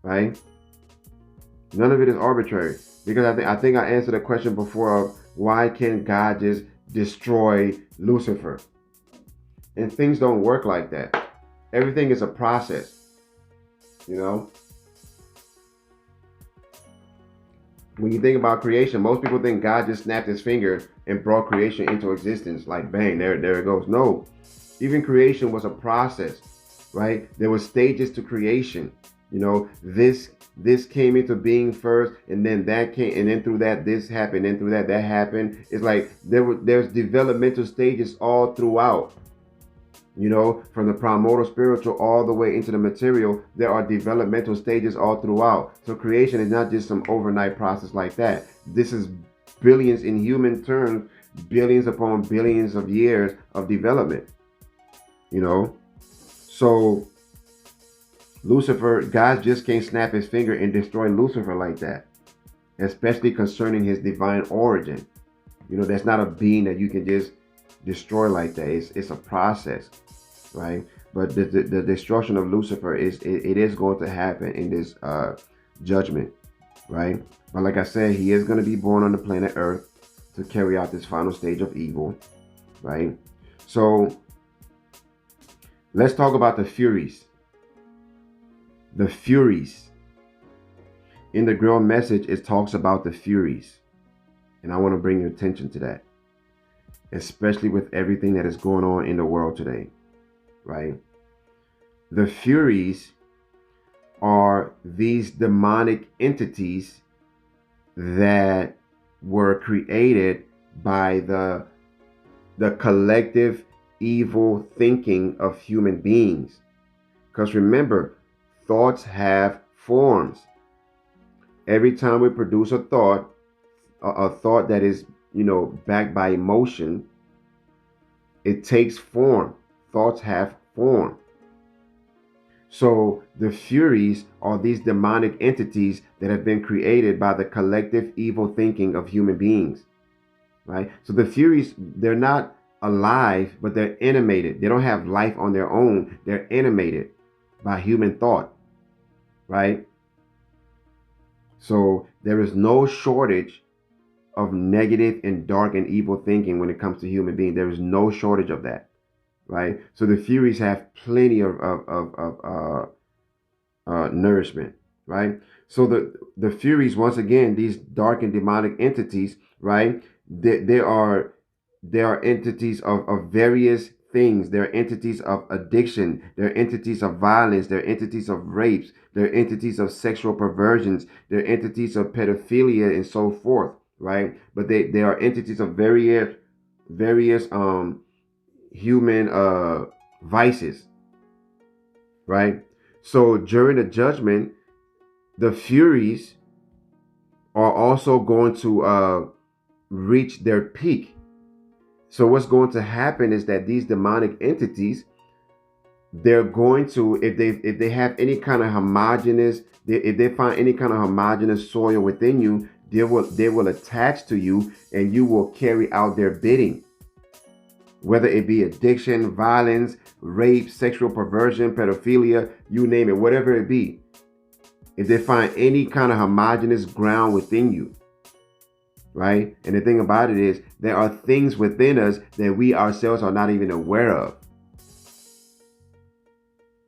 Right? None of it is arbitrary. Because I think I answered the question before of why can't God just destroy Lucifer? And things don't work like that. Everything is a process. You know? When you think about creation, most people think God just snapped his finger and brought creation into existence. Like bang, there it goes. No. Even creation was a process, right? There were stages to creation. You know, this came into being first, and then that came, and then through that this happened, and through that happened. It's like there's developmental stages all throughout. You know, from the primordial spiritual all the way into the material, there are developmental stages all throughout. So creation is not just some overnight process like that. This is billions in human terms, billions upon billions of years of development. You know, so Lucifer, God just can't snap his finger and destroy Lucifer like that, especially concerning his divine origin. You know, that's not a being that you can just destroy like that. It's a process, right? But the destruction of Lucifer it is going to happen in this judgment, right? But like I said, he is going to be born on the planet Earth to carry out this final stage of evil, right? So let's talk about the furies. The furies. In the Grail message, it talks about the furies. And I want to bring your attention to that, especially with everything that is going on in the world today, right? The furies are these demonic entities that were created by the collective evil thinking of human beings. Because remember, thoughts have forms. Every time we produce a thought that is, you know, backed by emotion, it takes form. Thoughts have form. So the furies are these demonic entities that have been created by the collective evil thinking of human beings, right? So the furies, they're not alive, but they're animated. They don't have life on their own. They're animated by human thought, right? So there is no shortage of negative and dark and evil thinking when it comes to human beings. There is no shortage of that, right? So the furies have plenty of nourishment, right? So the furies, once again, these dark and demonic entities, right? They are entities of various things. They're entities of addiction. They're entities of violence. They're entities of rapes. They're entities of sexual perversions. They're entities of pedophilia and so forth, right? But they are entities of various human vices, right? So during the judgment, the furies are also going to reach their peak. So what's going to happen is that these demonic entities, they're going to, if they have any kind of homogeneous, if they find any kind of homogeneous soil within you, they will attach to you, and you will carry out their bidding. Whether it be addiction, violence, rape, sexual perversion, pedophilia, you name it, whatever it be. If they find any kind of homogeneous ground within you, right? And the thing about it is, there are things within us that we ourselves are not even aware of.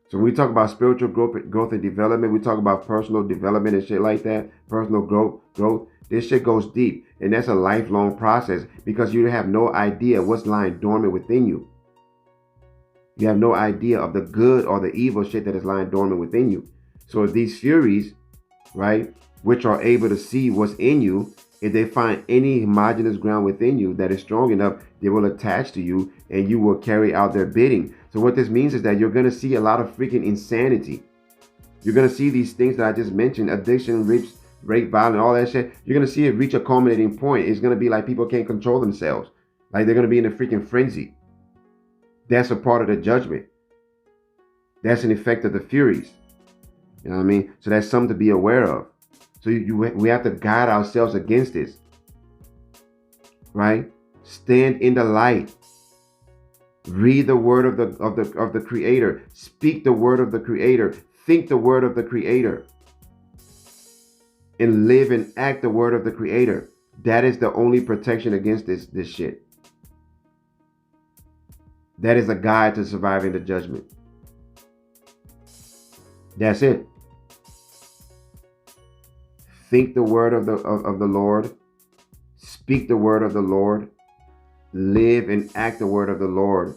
So when we talk about spiritual growth and development, we talk about personal development and shit like that, personal growth. This shit goes deep, and that's a lifelong process, because you have no idea what's lying dormant within you. You have no idea of the good or the evil shit that is lying dormant within you. So if these furies, right, which are able to see what's in you, if they find any homogeneous ground within you that is strong enough, they will attach to you, and you will carry out their bidding. So what this means is that you're going to see a lot of freaking insanity. You're going to see these things that I just mentioned, addiction, rape, violence, all that shit. You're going to see it reach a culminating point. It's going to be like people can't control themselves. Like they're going to be in a freaking frenzy. That's a part of the judgment. That's an effect of the furies. You know what I mean? So that's something to be aware of. So we have to guide ourselves against this, right? Stand in the light. Read the word of the Creator. Speak the word of the Creator. Think the word of the Creator. And live and act the word of the Creator. That is the only protection against this shit. That is a guide to surviving the judgment. That's it. Think the word of the Lord. Speak the word of the Lord. Live and act the word of the Lord.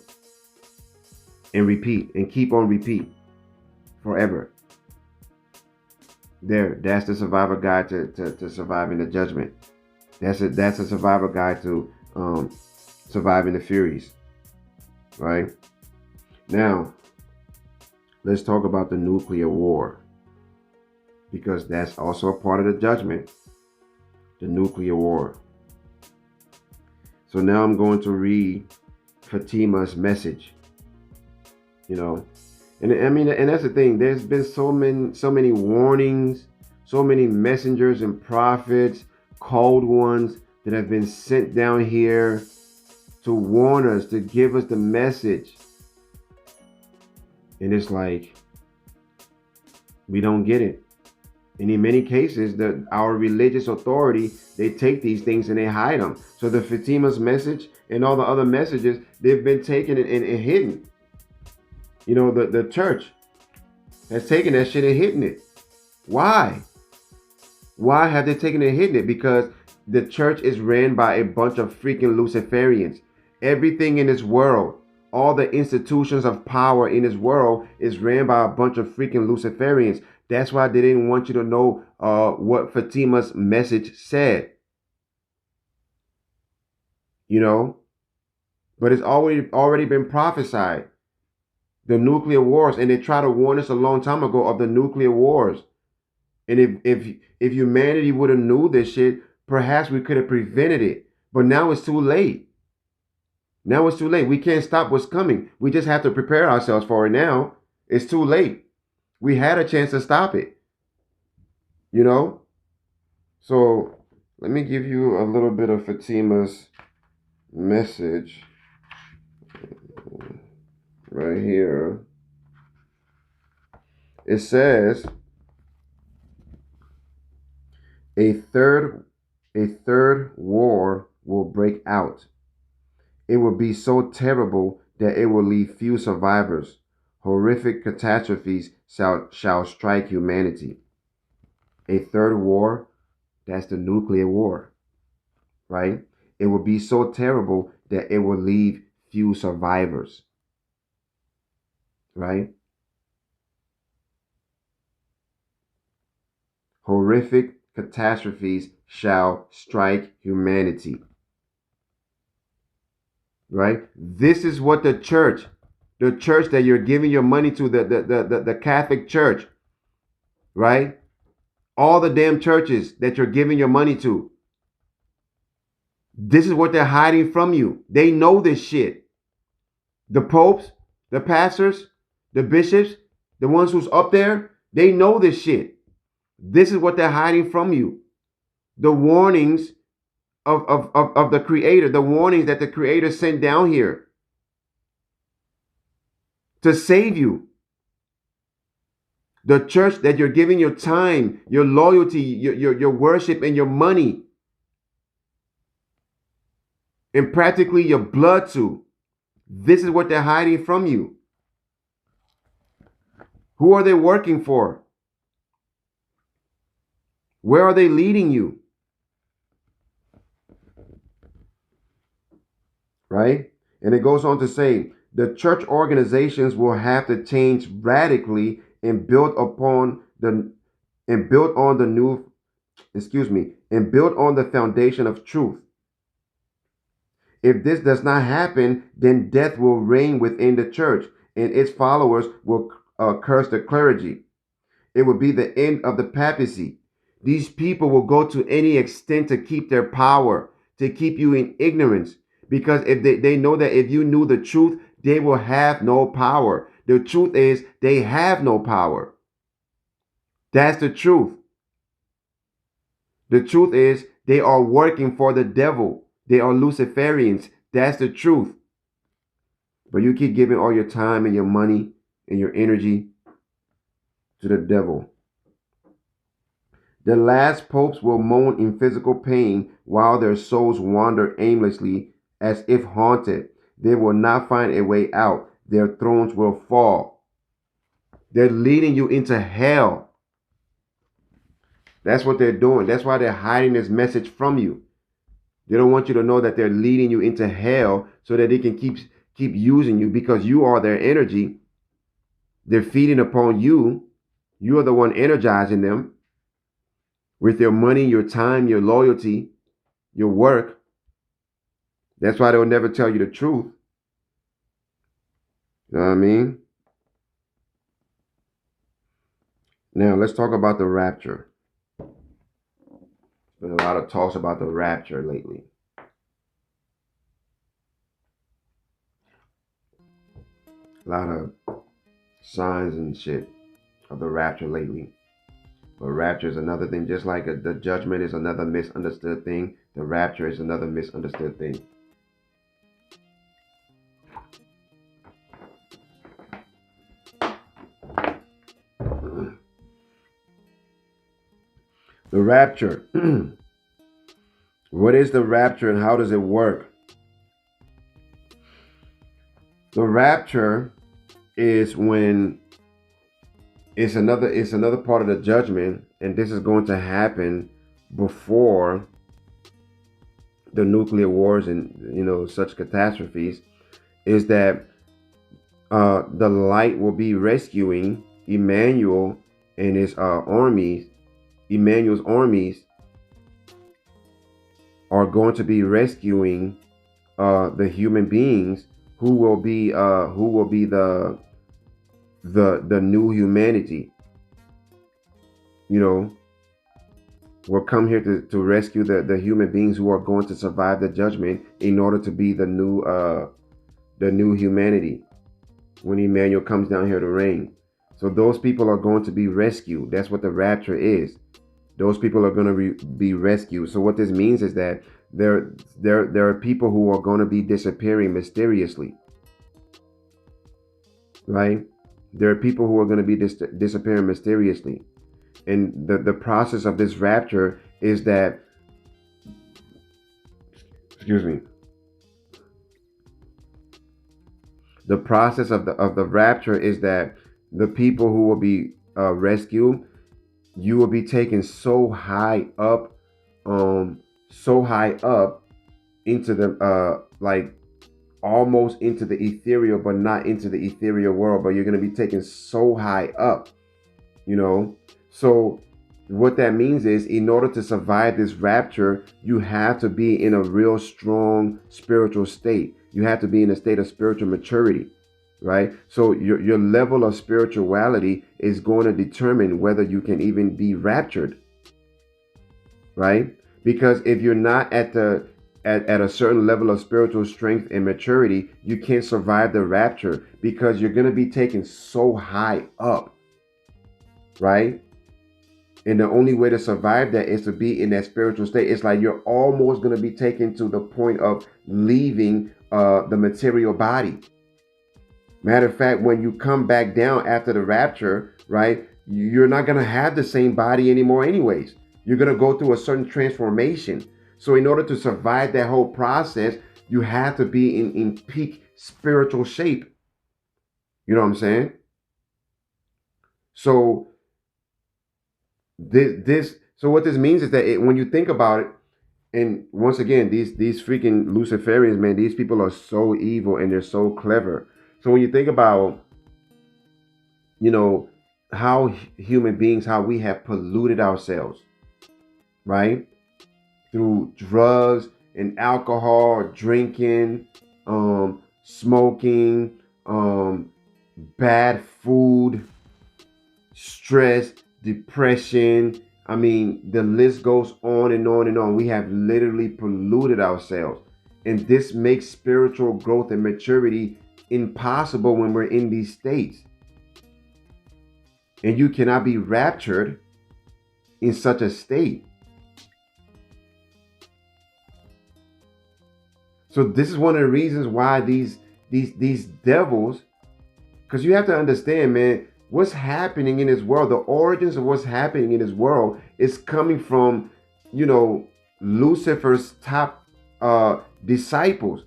And repeat. And keep on repeat. Forever. That's the survivor guide to surviving the judgment. That's a survivor guide to surviving the furies. Right? Now, let's talk about the nuclear war, because that's also a part of the judgment, the nuclear war. So now I'm going to read Fatima's message. You know, and I mean, and that's the thing. There's been so many warnings, so many messengers and prophets, cold ones that have been sent down here to warn us, to give us the message. And it's like, we don't get it. And in many cases, our religious authority, they take these things and they hide them. So the Fatima's message and all the other messages, they've been taken and hidden. You know, the church has taken that shit and hidden it. Why? Why have they taken it and hidden it? Because the church is ran by a bunch of freaking Luciferians. Everything in this world, all the institutions of power in this world is ran by a bunch of freaking Luciferians. That's why they didn't want you to know what Fatima's message said. You know? But it's already been prophesied. The nuclear wars. And they tried to warn us a long time ago of the nuclear wars. And if humanity would have knew this shit, perhaps we could have prevented it. But now it's too late. Now it's too late. We can't stop what's coming. We just have to prepare ourselves for it now. It's too late. We had a chance to stop it. You know? So let me give you a little bit of Fatima's message right here. It says, a third war will break out. It will be so terrible that it will leave few survivors. Horrific catastrophes shall strike humanity. A third war, that's the nuclear war, right? It will be so terrible that it will leave few survivors, right? Horrific catastrophes shall strike humanity. Right? This is what the church that you're giving your money to, the Catholic Church, right? All the damn churches that you're giving your money to. This is what they're hiding from you. They know this shit. The popes, the pastors, the bishops, the ones who's up there, they know this shit. This is what they're hiding from you. The warnings of the Creator, the warnings that the Creator sent down here to save you. The church that you're giving your time, your loyalty, your worship, and your money, and practically your blood to. This is what they're hiding from you. Who are they working for? Where are they leading you? Right? And it goes on to say, the church organizations will have to change radically and build on the foundation of truth. If this does not happen, then death will reign within the church, and its followers will curse the clergy. It will be the end of the papacy. These people will go to any extent to keep their power, to keep you in ignorance, because if they know that if you knew the truth, they will have no power. The truth is they have no power. That's the truth. The truth is they are working for the devil. They are Luciferians. That's the truth. But you keep giving all your time and your money and your energy to the devil. The last popes will moan in physical pain while their souls wander aimlessly as if haunted. They will not find a way out. Their thrones will fall. They're leading you into hell. That's what they're doing. That's why they're hiding this message from you. They don't want you to know that they're leading you into hell so that they can keep using you because you are their energy. They're feeding upon you. You are the one energizing them with your money, your time, your loyalty, your work. That's why they'll never tell you the truth. You know what I mean? Now, let's talk about the rapture. There's been a lot of talks about the rapture lately. A lot of signs and shit of the rapture lately. But rapture is another thing, just like the judgment is another misunderstood thing. The rapture is another misunderstood thing. The rapture. What is the rapture and how does it work? The rapture is when it's another part of the judgment, and this is going to happen before the nuclear wars and such catastrophes, is that the light will be rescuing Emmanuel and his armies. Emmanuel's armies are going to be rescuing the human beings who will be the new humanity. Will come here to rescue the human beings who are going to survive the judgment in order to be the new humanity when Emmanuel comes down here to reign. So those people are going to be rescued. That's what the rapture is. Those people are going to be rescued. So what this means is that there are people who are going to be disappearing mysteriously. Right? There are people who are going to be disappearing mysteriously. And the process of this rapture is that, the process of the rapture is that the people who will be rescued, you will be taken so high up into the almost into the ethereal, but not into the ethereal world, but you're going to be taken so high up, So what that means is, in order to survive this rapture, you have to be in a real strong spiritual state. You have to be in a state of spiritual maturity, right? So your level of spirituality is going to determine whether you can even be raptured right? Because if you're not at a certain level of spiritual strength and maturity, you can't survive the rapture because you're going to be taken so high up, right? And the only way to survive that is to be in that spiritual state. It's like you're almost going to be taken to the point of leaving the material body. Matter of fact, when you come back down after the rapture, right, you're not going to have the same body anymore anyways. You're going to go through a certain transformation. So in order to survive that whole process, you have to be in peak spiritual shape. You know what I'm saying? So so what this means is that when you think about it, and once again, these freaking Luciferians, man, these people are so evil and they're so clever. So when you think about, you know, how human beings, how we have polluted ourselves, right? Through drugs and alcohol, drinking, smoking, bad food, stress, depression. I mean, the list goes on and on and on. We have literally polluted ourselves. And this makes spiritual growth and maturity impossible when we're in these states. And you cannot be raptured in such a state. So this is one of the reasons why these devils, because you have to understand, man, what's happening in this world, the origins of what's happening in this world is coming from, you know, Lucifer's top disciples.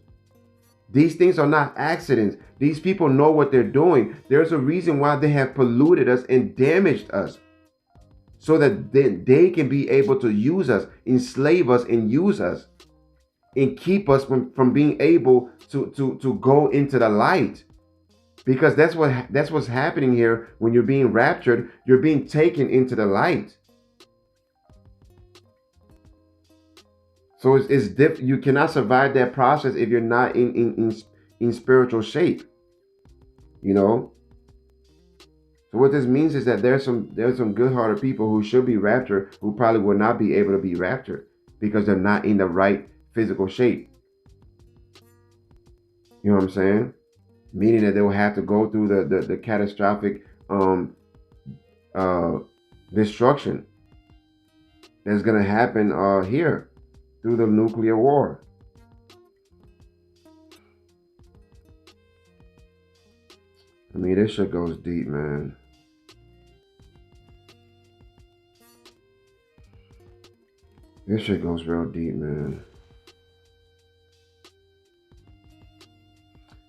These things are not accidents. These people know what they're doing. There's a reason why they have polluted us and damaged us, so that they can be able to use us, enslave us, and use us, and keep us from being able to go into the light. Because that's what's happening here. When you're being raptured, you're being taken into the light. So it's different. You cannot survive that process if you're not in spiritual shape. You know. So what this means is that there's some good-hearted people who should be raptured who probably will not be able to be raptured because they're not in the right physical shape. You know what I'm saying? Meaning that they will have to go through the catastrophic destruction that's going to happen here through the nuclear war. I mean, this shit goes deep, man. This shit goes real deep, man.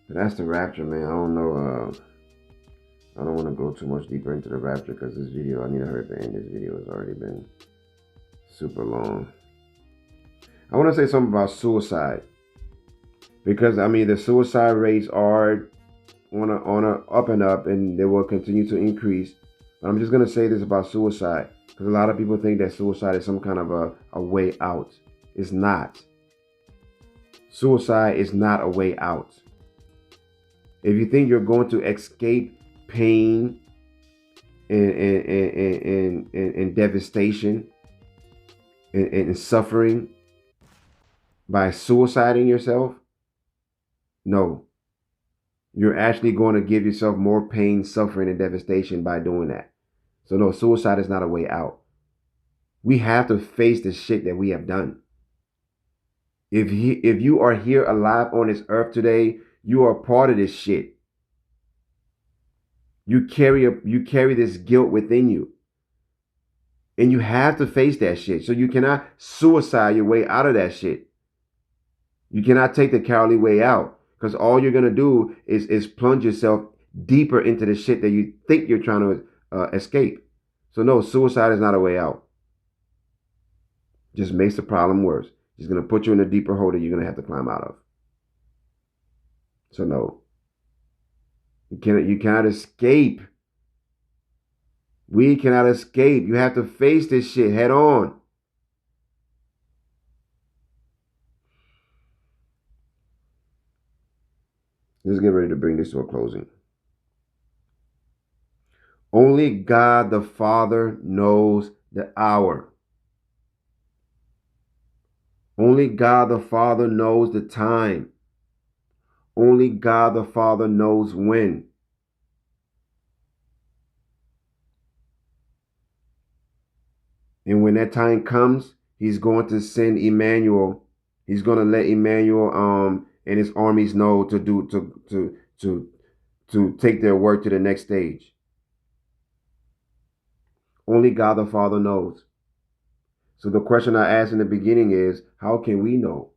But that's the rapture, man. I don't know. I don't want to go too much deeper into the rapture because this video, I need to hurry up and end. This video has already been super long. I want to say something about suicide, because I mean the suicide rates are on a up and up, and they will continue to increase. But I'm just gonna say this about suicide, because a lot of people think that suicide is some kind of a way out. It's not. Suicide is not a way out. If you think you're going to escape pain and devastation and suffering by suiciding yourself, no. You're actually going to give yourself more pain, suffering, and devastation by doing that. So no, suicide is not a way out. We have to face the shit that we have done. If you are here alive on this earth today, you are part of this shit. You carry this guilt within you. And you have to face that shit. So you cannot suicide your way out of that shit. You cannot take the cowardly way out, because all you're going to do is plunge yourself deeper into the shit that you think you're trying to escape. So no, suicide is not a way out. Just makes the problem worse. It's going to put you in a deeper hole that you're going to have to climb out of. So no. You cannot escape. We cannot escape. You have to face this shit head on. Let's get ready to bring this to a closing. Only God the Father knows the hour. Only God the Father knows the time. Only God the Father knows when. And when that time comes, he's going to send Emmanuel. He's going to let Emmanuel and his armies know to take their work to the next stage. Only God the Father knows. So the question I asked in the beginning is, how can we know?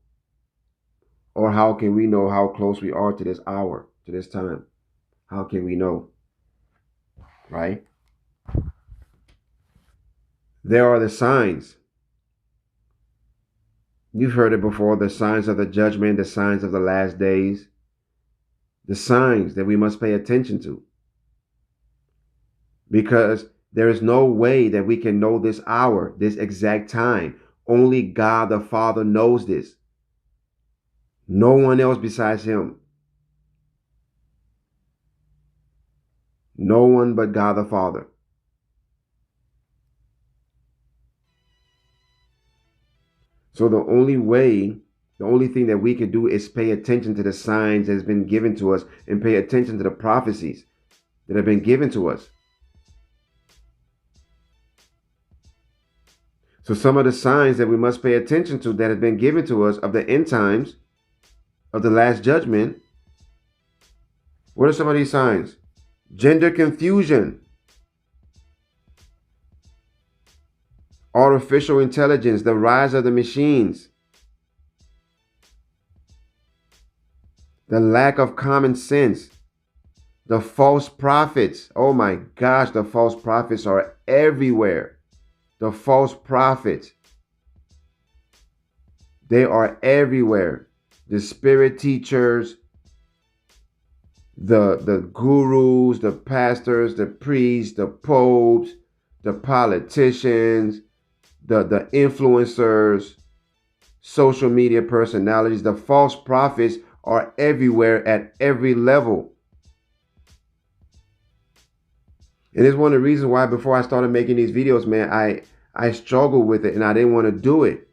Or how can we know how close we are to this hour, to this time? How can we know? Right? There are the signs. You've heard it before, the signs of the judgment, the signs of the last days, the signs that we must pay attention to. Because there is no way that we can know this hour, this exact time. Only God the Father knows this. No one else besides him. No one but God the Father. So the only thing that we can do is pay attention to the signs that has been given to us and pay attention to the prophecies that have been given to us. So some of the signs that we must pay attention to that have been given to us of the end times, of the last judgment. What are some of these signs? Gender confusion, artificial intelligence, the rise of the machines, the lack of common sense, the false prophets. Oh my gosh, the false prophets are everywhere. The false prophets, they are everywhere. The spirit teachers, the gurus, the pastors, the priests, the popes, the politicians, the influencers, social media personalities, the false prophets are everywhere at every level. And it's one of the reasons why before I started making these videos, man, I struggled with it and I didn't want to do it.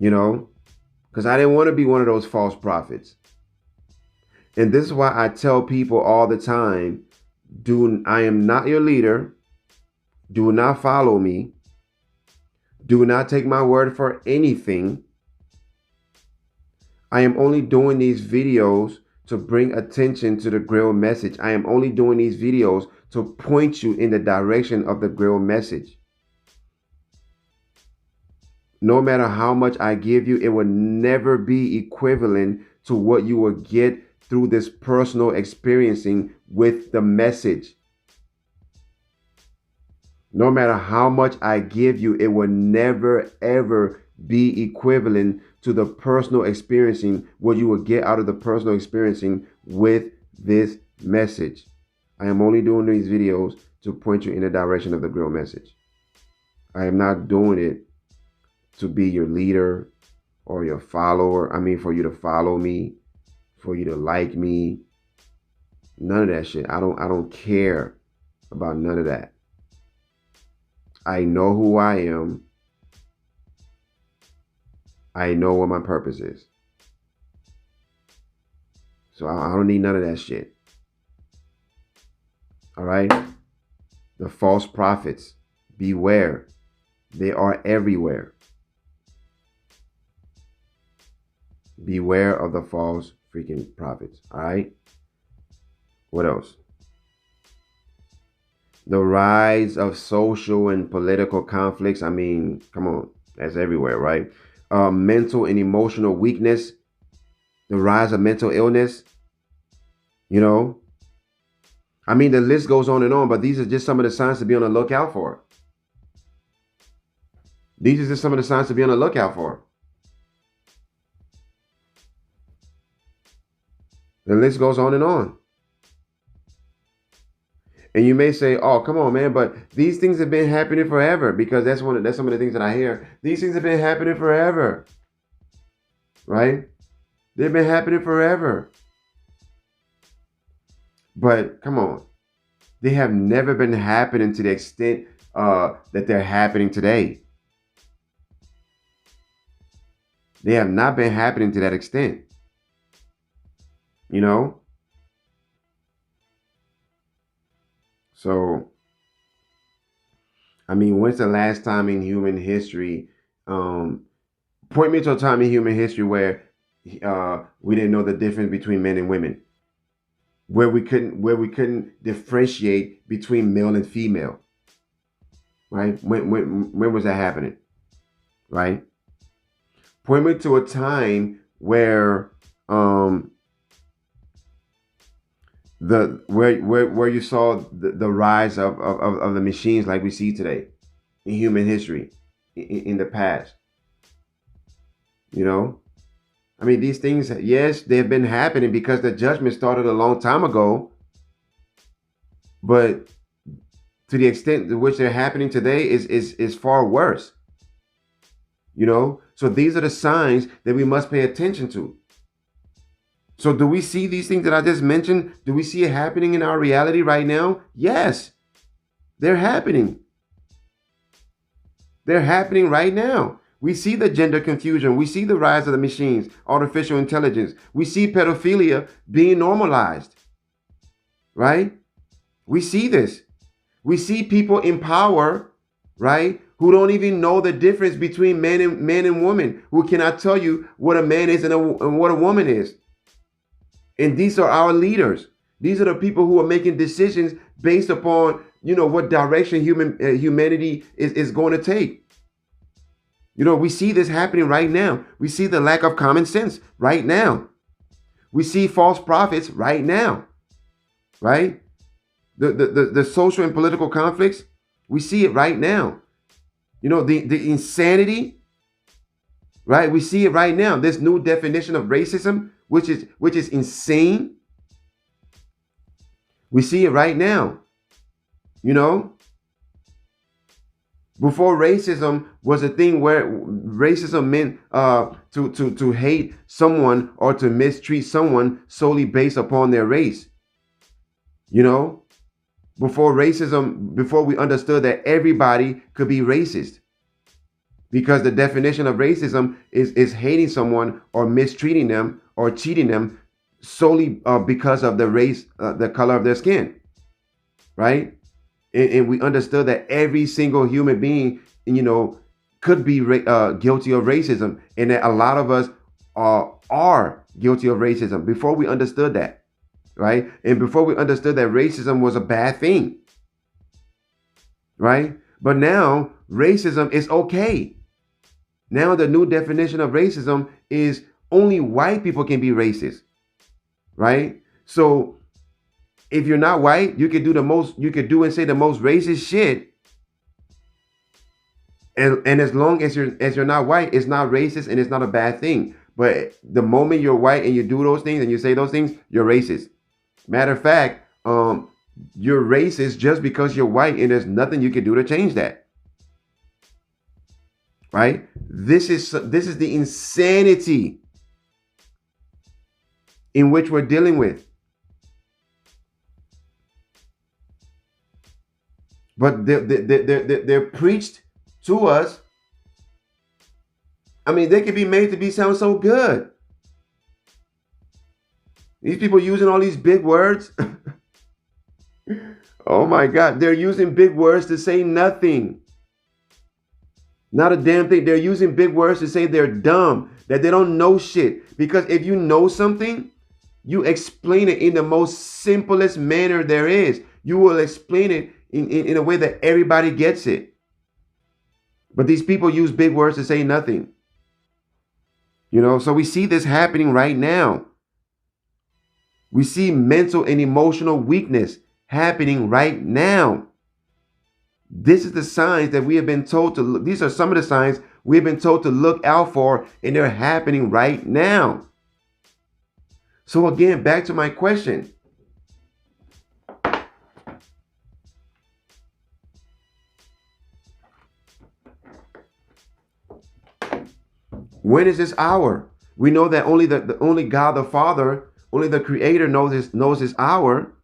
You know, because I didn't want to be one of those false prophets. And this is why I tell people all the time, I am not your leader. Do not follow me. Do not take my word for anything. I am only doing these videos to bring attention to the Grail message. I am only doing these videos to point you in the direction of the Grail message. No matter how much I give you, it will never be equivalent to what you will get through this personal experiencing with the message. No matter how much I give you, it will never, ever be equivalent to the personal experiencing, what you will get out of the personal experiencing with this message. I am only doing these videos to point you in the direction of the Grail message. I am not doing it to be your leader or your follower. I mean, for you to follow me, for you to like me. None of that shit. I don't care about none of that. I know who I am. I know what my purpose is. So I don't need none of that shit. All right? The false prophets, beware. They are everywhere. Beware of the false freaking prophets. All right? What else? The rise of social and political conflicts. I mean, come on. That's everywhere, right? Mental and emotional weakness. The rise of mental illness. You know? I mean, the list goes on and on, but these are just some of the signs to be on the lookout for. These are just some of the signs to be on the lookout for. The list goes on and on. And you may say, oh, come on, man, but these things have been happening forever, because that's some of the things that I hear. These things have been happening forever. Right? They've been happening forever. But come on. They have never been happening to the extent that they're happening today. They have not been happening to that extent. You know? So, I mean, when's the last time in human history? Um, Point me to a time in human history where we didn't know the difference between men and women, where we couldn't differentiate between male and female, right? When was that happening, right? Point me to a time where where you saw the rise of the machines like we see today in human history in the past. You know, I mean, these things, yes, they've been happening because the judgment started a long time ago, but to the extent to which they're happening today is far worse. You know, so these are the signs that we must pay attention to. So do we see these things that I just mentioned? Do we see it happening in our reality right now? Yes, they're happening. They're happening right now. We see the gender confusion. We see the rise of the machines, artificial intelligence. We see pedophilia being normalized, right? We see this. We see people in power, right, who don't even know the difference between men and women, who cannot tell you what a man is and what a woman is. And these are our leaders. These are the people who are making decisions based upon, what direction humanity is going to take. We see this happening right now. We see the lack of common sense right now. We see false prophets right now, right? The social and political conflicts, we see it right now. The insanity, right? We see it right now. This new definition of racism, which is insane. We see it right now. Before racism was a thing where racism meant to hate someone or to mistreat someone solely based upon their race. Before we understood that everybody could be racist. Because the definition of racism is hating someone or mistreating them or cheating them solely because of the race, the color of their skin, right? And we understood that every single human being, could be guilty of racism, and that a lot of us are guilty of racism before we understood that, right? And before we understood that racism was a bad thing, right? But now racism is okay. Now the new definition of racism is only white people can be racist, right? So if you're not white, you could do and say the most racist shit. And as long as you're not white, it's not racist and it's not a bad thing. But the moment you're white and you do those things and you say those things, you're racist. Matter of fact, you're racist just because you're white, and there's nothing you can do to change that. Right? This is the insanity in which we're dealing with. But they're preached to us. I mean, they can be made to sound so good. These people using all these big words. Oh my God, they're using big words to say nothing. Not a damn thing. They're using big words to say they're dumb, that they don't know shit. Because if you know something, you explain it in the most simplest manner there is. You will explain it in a way that everybody gets it. But these people use big words to say nothing. So we see this happening right now. We see mental and emotional weakness happening right now. This is the signs that we have been told to look. These are some of the signs we have been told to look out for, and they're happening right now. So again, back to my question. When is this hour? We know that only only God the Father, only the Creator knows this hour.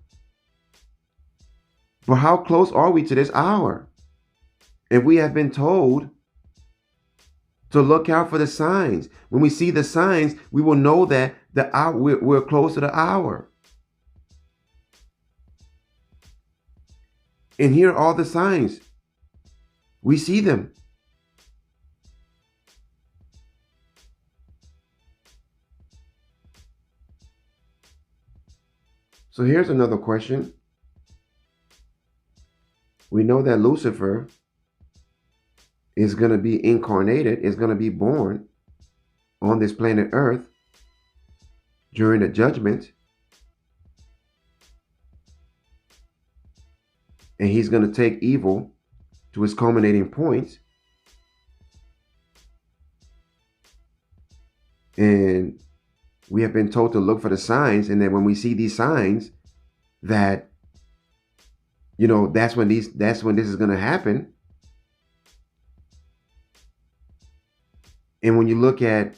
But how close are we to this hour? If we have been told to look out for the signs. When we see the signs, we will know that the hour, we're close to the hour. And here are all the signs. We see them. So here's another question. We know that Lucifer is going to be incarnated, is going to be born on this planet Earth during the judgment. And he's going to take evil to its culminating point. And we have been told to look for the signs. And then when we see these signs, that, you know, that's when this is going to happen. And when you look at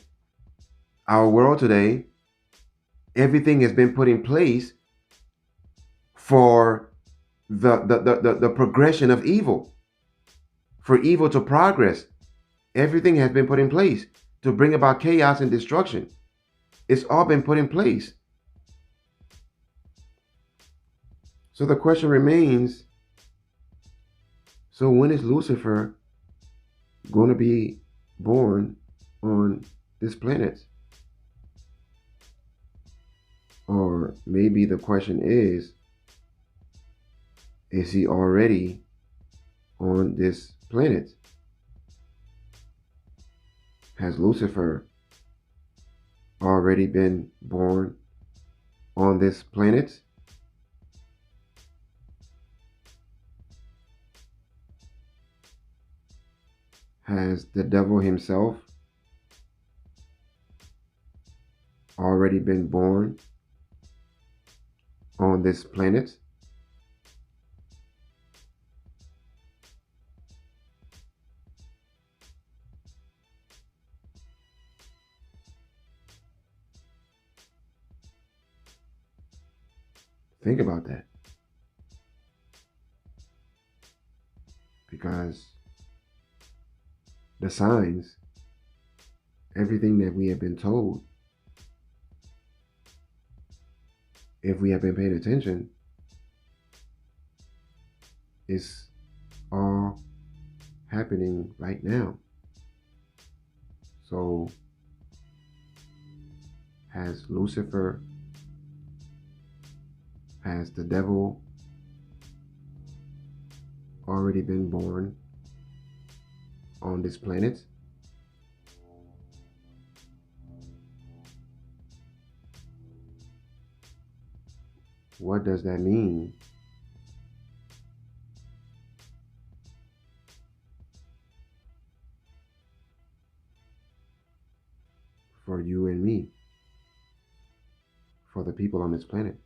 our world today, everything has been put in place for the progression of evil, for evil to progress. Everything has been put in place to bring about chaos and destruction. It's all been put in place. So the question remains, so when is Lucifer going to be born on this planet? Or maybe the question is he already on this planet? Has Lucifer already been born on this planet? Has the devil himself already been born on this planet? Think about that. Because the signs, everything that we have been told, if we have been paying attention, is all happening right now. So has Lucifer, has the devil already been born on this planet? What does that mean for you and me, for the people on this planet?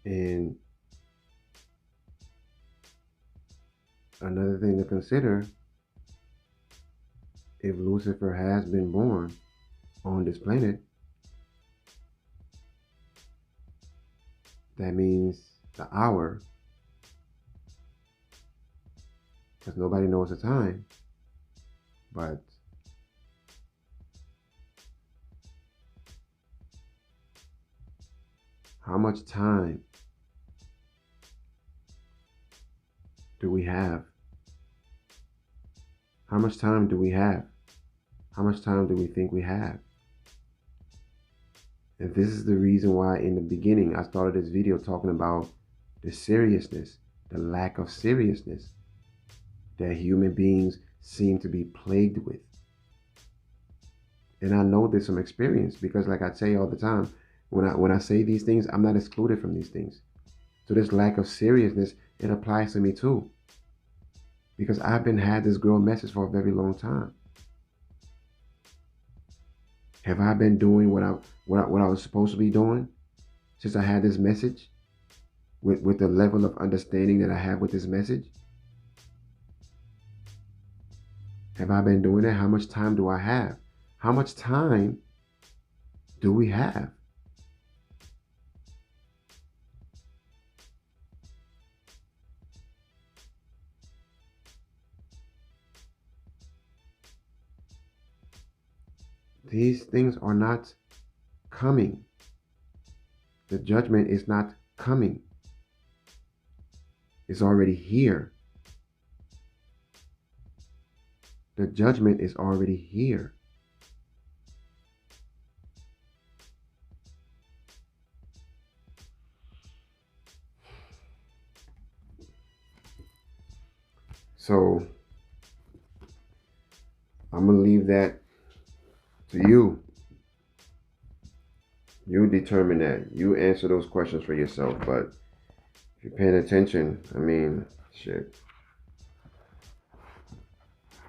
And another thing to consider, if Lucifer has been born on this planet, that means the hour, because nobody knows the time, but how much time do we have? How much time do we have? How much time do we think we have? And this is the reason why in the beginning I started this video talking about the seriousness, the lack of seriousness that human beings seem to be plagued with. And I know this from experience, because like I say all the time, when I say these things, I'm not excluded from these things. So this lack of seriousness, it applies to me too. Because I've been had this girl message for a very long time. Have I been doing what I was supposed to be doing since I had this message? With the level of understanding that I have with this message? Have I been doing it? How much time do I have? How much time do we have? These things are not coming. The judgment is not coming. It's already here. The judgment is already here. So I'm going to leave that to you. You determine that. You answer those questions for yourself. But if you're paying attention, I mean, shit.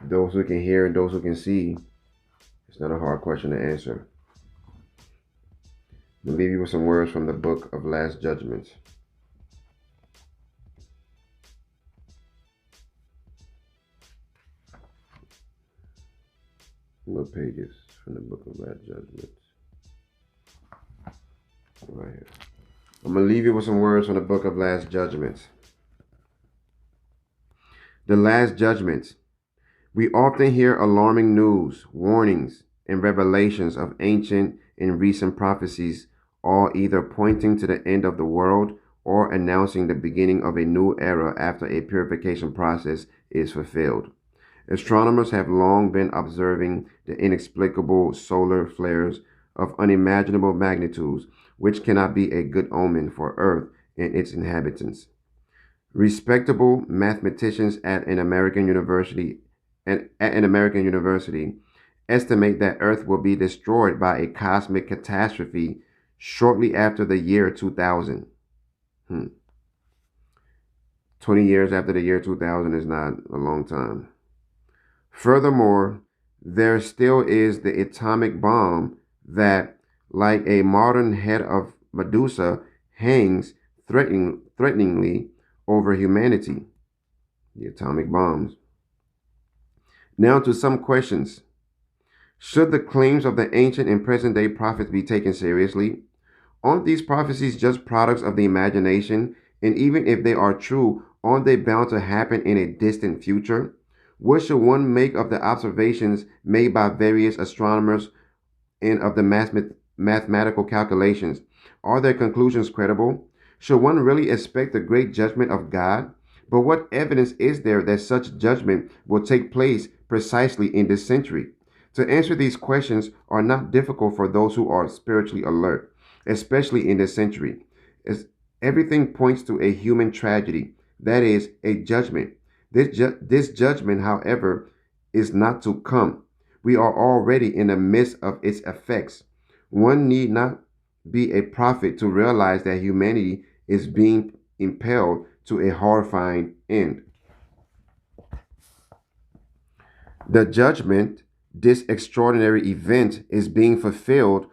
Those who can hear and those who can see, it's not a hard question to answer. I'll leave you with some words from the book of Last Judgments. What pages from the book of Last Judgments? Right here. I'm going to leave you with some words from the book of Last Judgments. The Last Judgments. We often hear alarming news, warnings, and revelations of ancient and recent prophecies, all either pointing to the end of the world or announcing the beginning of a new era after a purification process is fulfilled. Astronomers have long been observing the inexplicable solar flares of unimaginable magnitudes, which cannot be a good omen for Earth and its inhabitants. Respectable mathematicians at an American university estimate that Earth will be destroyed by a cosmic catastrophe shortly after the year 2000. 20 years after the year 2000 is not a long time. Furthermore, there still is the atomic bomb that, like a modern head of Medusa, hangs threateningly over humanity. The atomic bombs. Now to some questions. Should the claims of the ancient and present day prophets be taken seriously? Aren't these prophecies just products of the imagination? And even if they are true, aren't they bound to happen in a distant future? What should one make of the observations made by various astronomers and of the mathematical calculations? Are their conclusions credible? Should one really expect the great judgment of God? But what evidence is there that such judgment will take place precisely in this century? To answer these questions are not difficult for those who are spiritually alert, especially in this century. As everything points to a human tragedy, that is, a judgment. This judgment, however, is not to come. We are already in the midst of its effects. One need not be a prophet to realize that humanity is being impelled to a horrifying end. The judgment, this extraordinary event, is being fulfilled,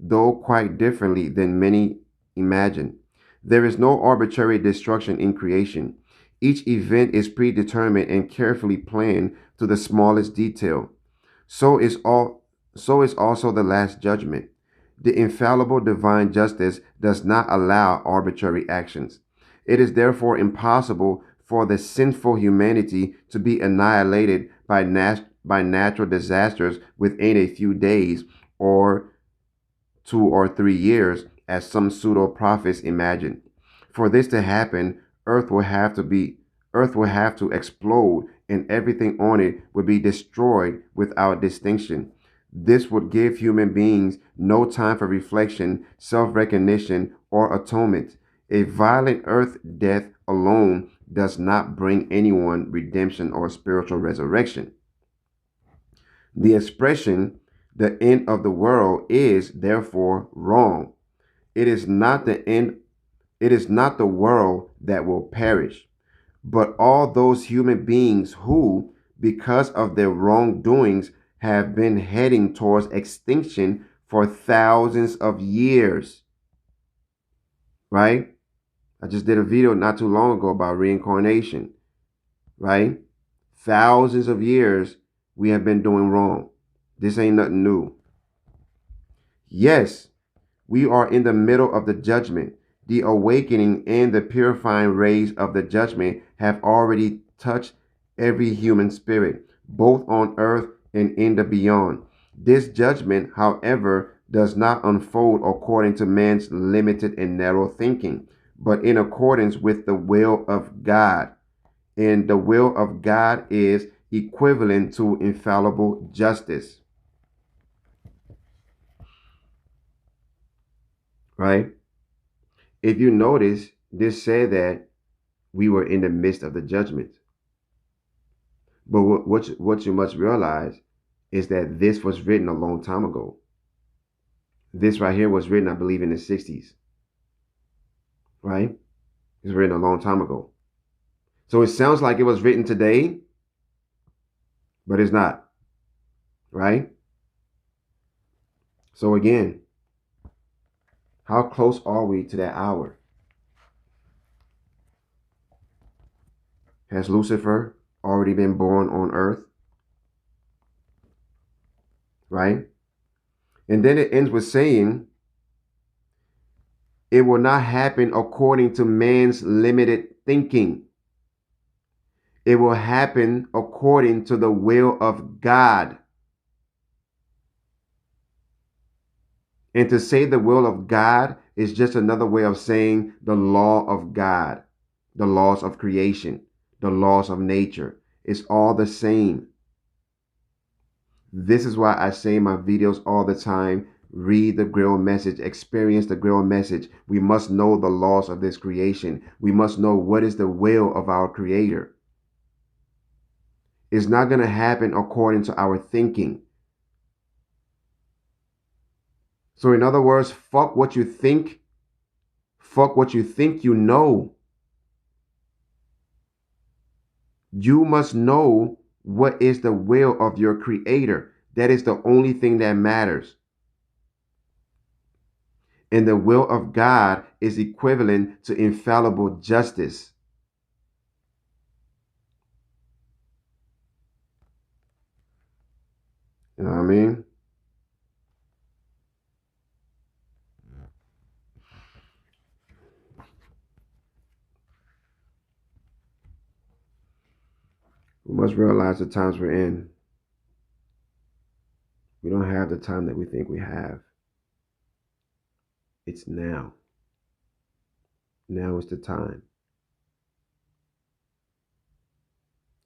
though quite differently than many imagine. There is no arbitrary destruction in creation. Each event is predetermined and carefully planned to the smallest detail. So is also the last judgment. The infallible divine justice does not allow arbitrary actions. It is therefore impossible for the sinful humanity to be annihilated by natural disasters within a few days or 2 or 3 years, as some pseudo prophets imagine. For this to happen, Earth will have to explode, and everything on it would be destroyed without distinction. This would give human beings no time for reflection, self-recognition, or atonement. A violent earth death alone does not bring anyone redemption or spiritual resurrection. The expression, the end of the world, is therefore wrong. It is not the end, it is not the world that will perish, but all those human beings who, because of their wrongdoings, have been heading towards extinction for thousands of years. Right? I just did a video not too long ago about reincarnation. Right? thousands of years we have been doing wrong. This ain't nothing new. Yes, we are in the middle of the judgment. The awakening and the purifying rays of the judgment have already touched every human spirit, both on earth and in the beyond. This judgment, however, does not unfold according to man's limited and narrow thinking, but in accordance with the will of God. And the will of God is equivalent to infallible justice. Right? If you notice, this said that we were in the midst of the judgment. But what you must realize is that this was written a long time ago. This right here was written, I believe, in the 60s. Right? It was written a long time ago. So it sounds like it was written today, but it's not. Right? So again, how close are we to that hour? Has Lucifer already been born on earth? Right? And then it ends with saying, it will not happen according to man's limited thinking. It will happen according to the will of God. And to say the will of God is just another way of saying the law of God, the laws of creation, the laws of nature. It's all the same. This is why I say in my videos all the time, read the Grail message, experience the Grail message. We must know the laws of this creation. We must know what is the will of our Creator. It's not going to happen according to our thinking. So in other words, fuck what you think. Fuck what you think you know. You must know what is the will of your Creator. That is the only thing that matters. And the will of God is equivalent to infallible justice. You know what I mean? We must realize the times we're in. We don't have the time that we think we have. It's now. Now is the time.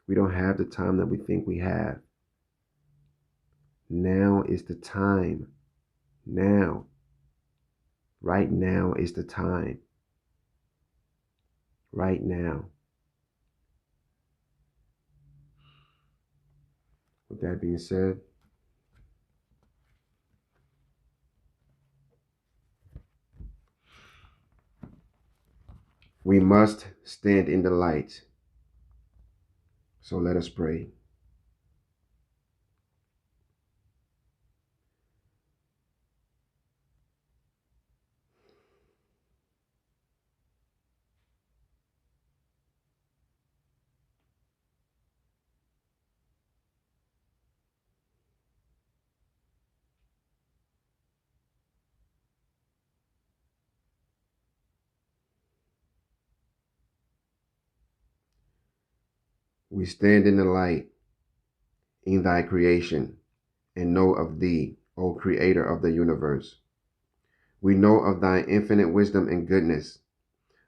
We don't have the time that we think we have. Now is the time. Now. Right now is the time. Right now. With that being said, we must stand in the light. So let us pray. We stand in the light in thy creation and know of thee, O Creator of the universe. We know of thy infinite wisdom and goodness,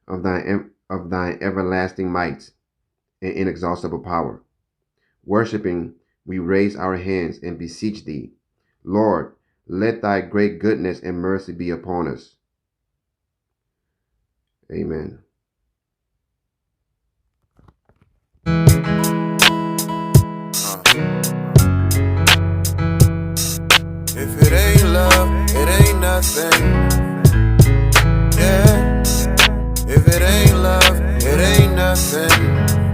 of thy everlasting might and inexhaustible power. Worshipping, we raise our hands and beseech thee, Lord, let thy great goodness and mercy be upon us. Amen. If it ain't love, it ain't nothing. Yeah. If it ain't love, it ain't nothing.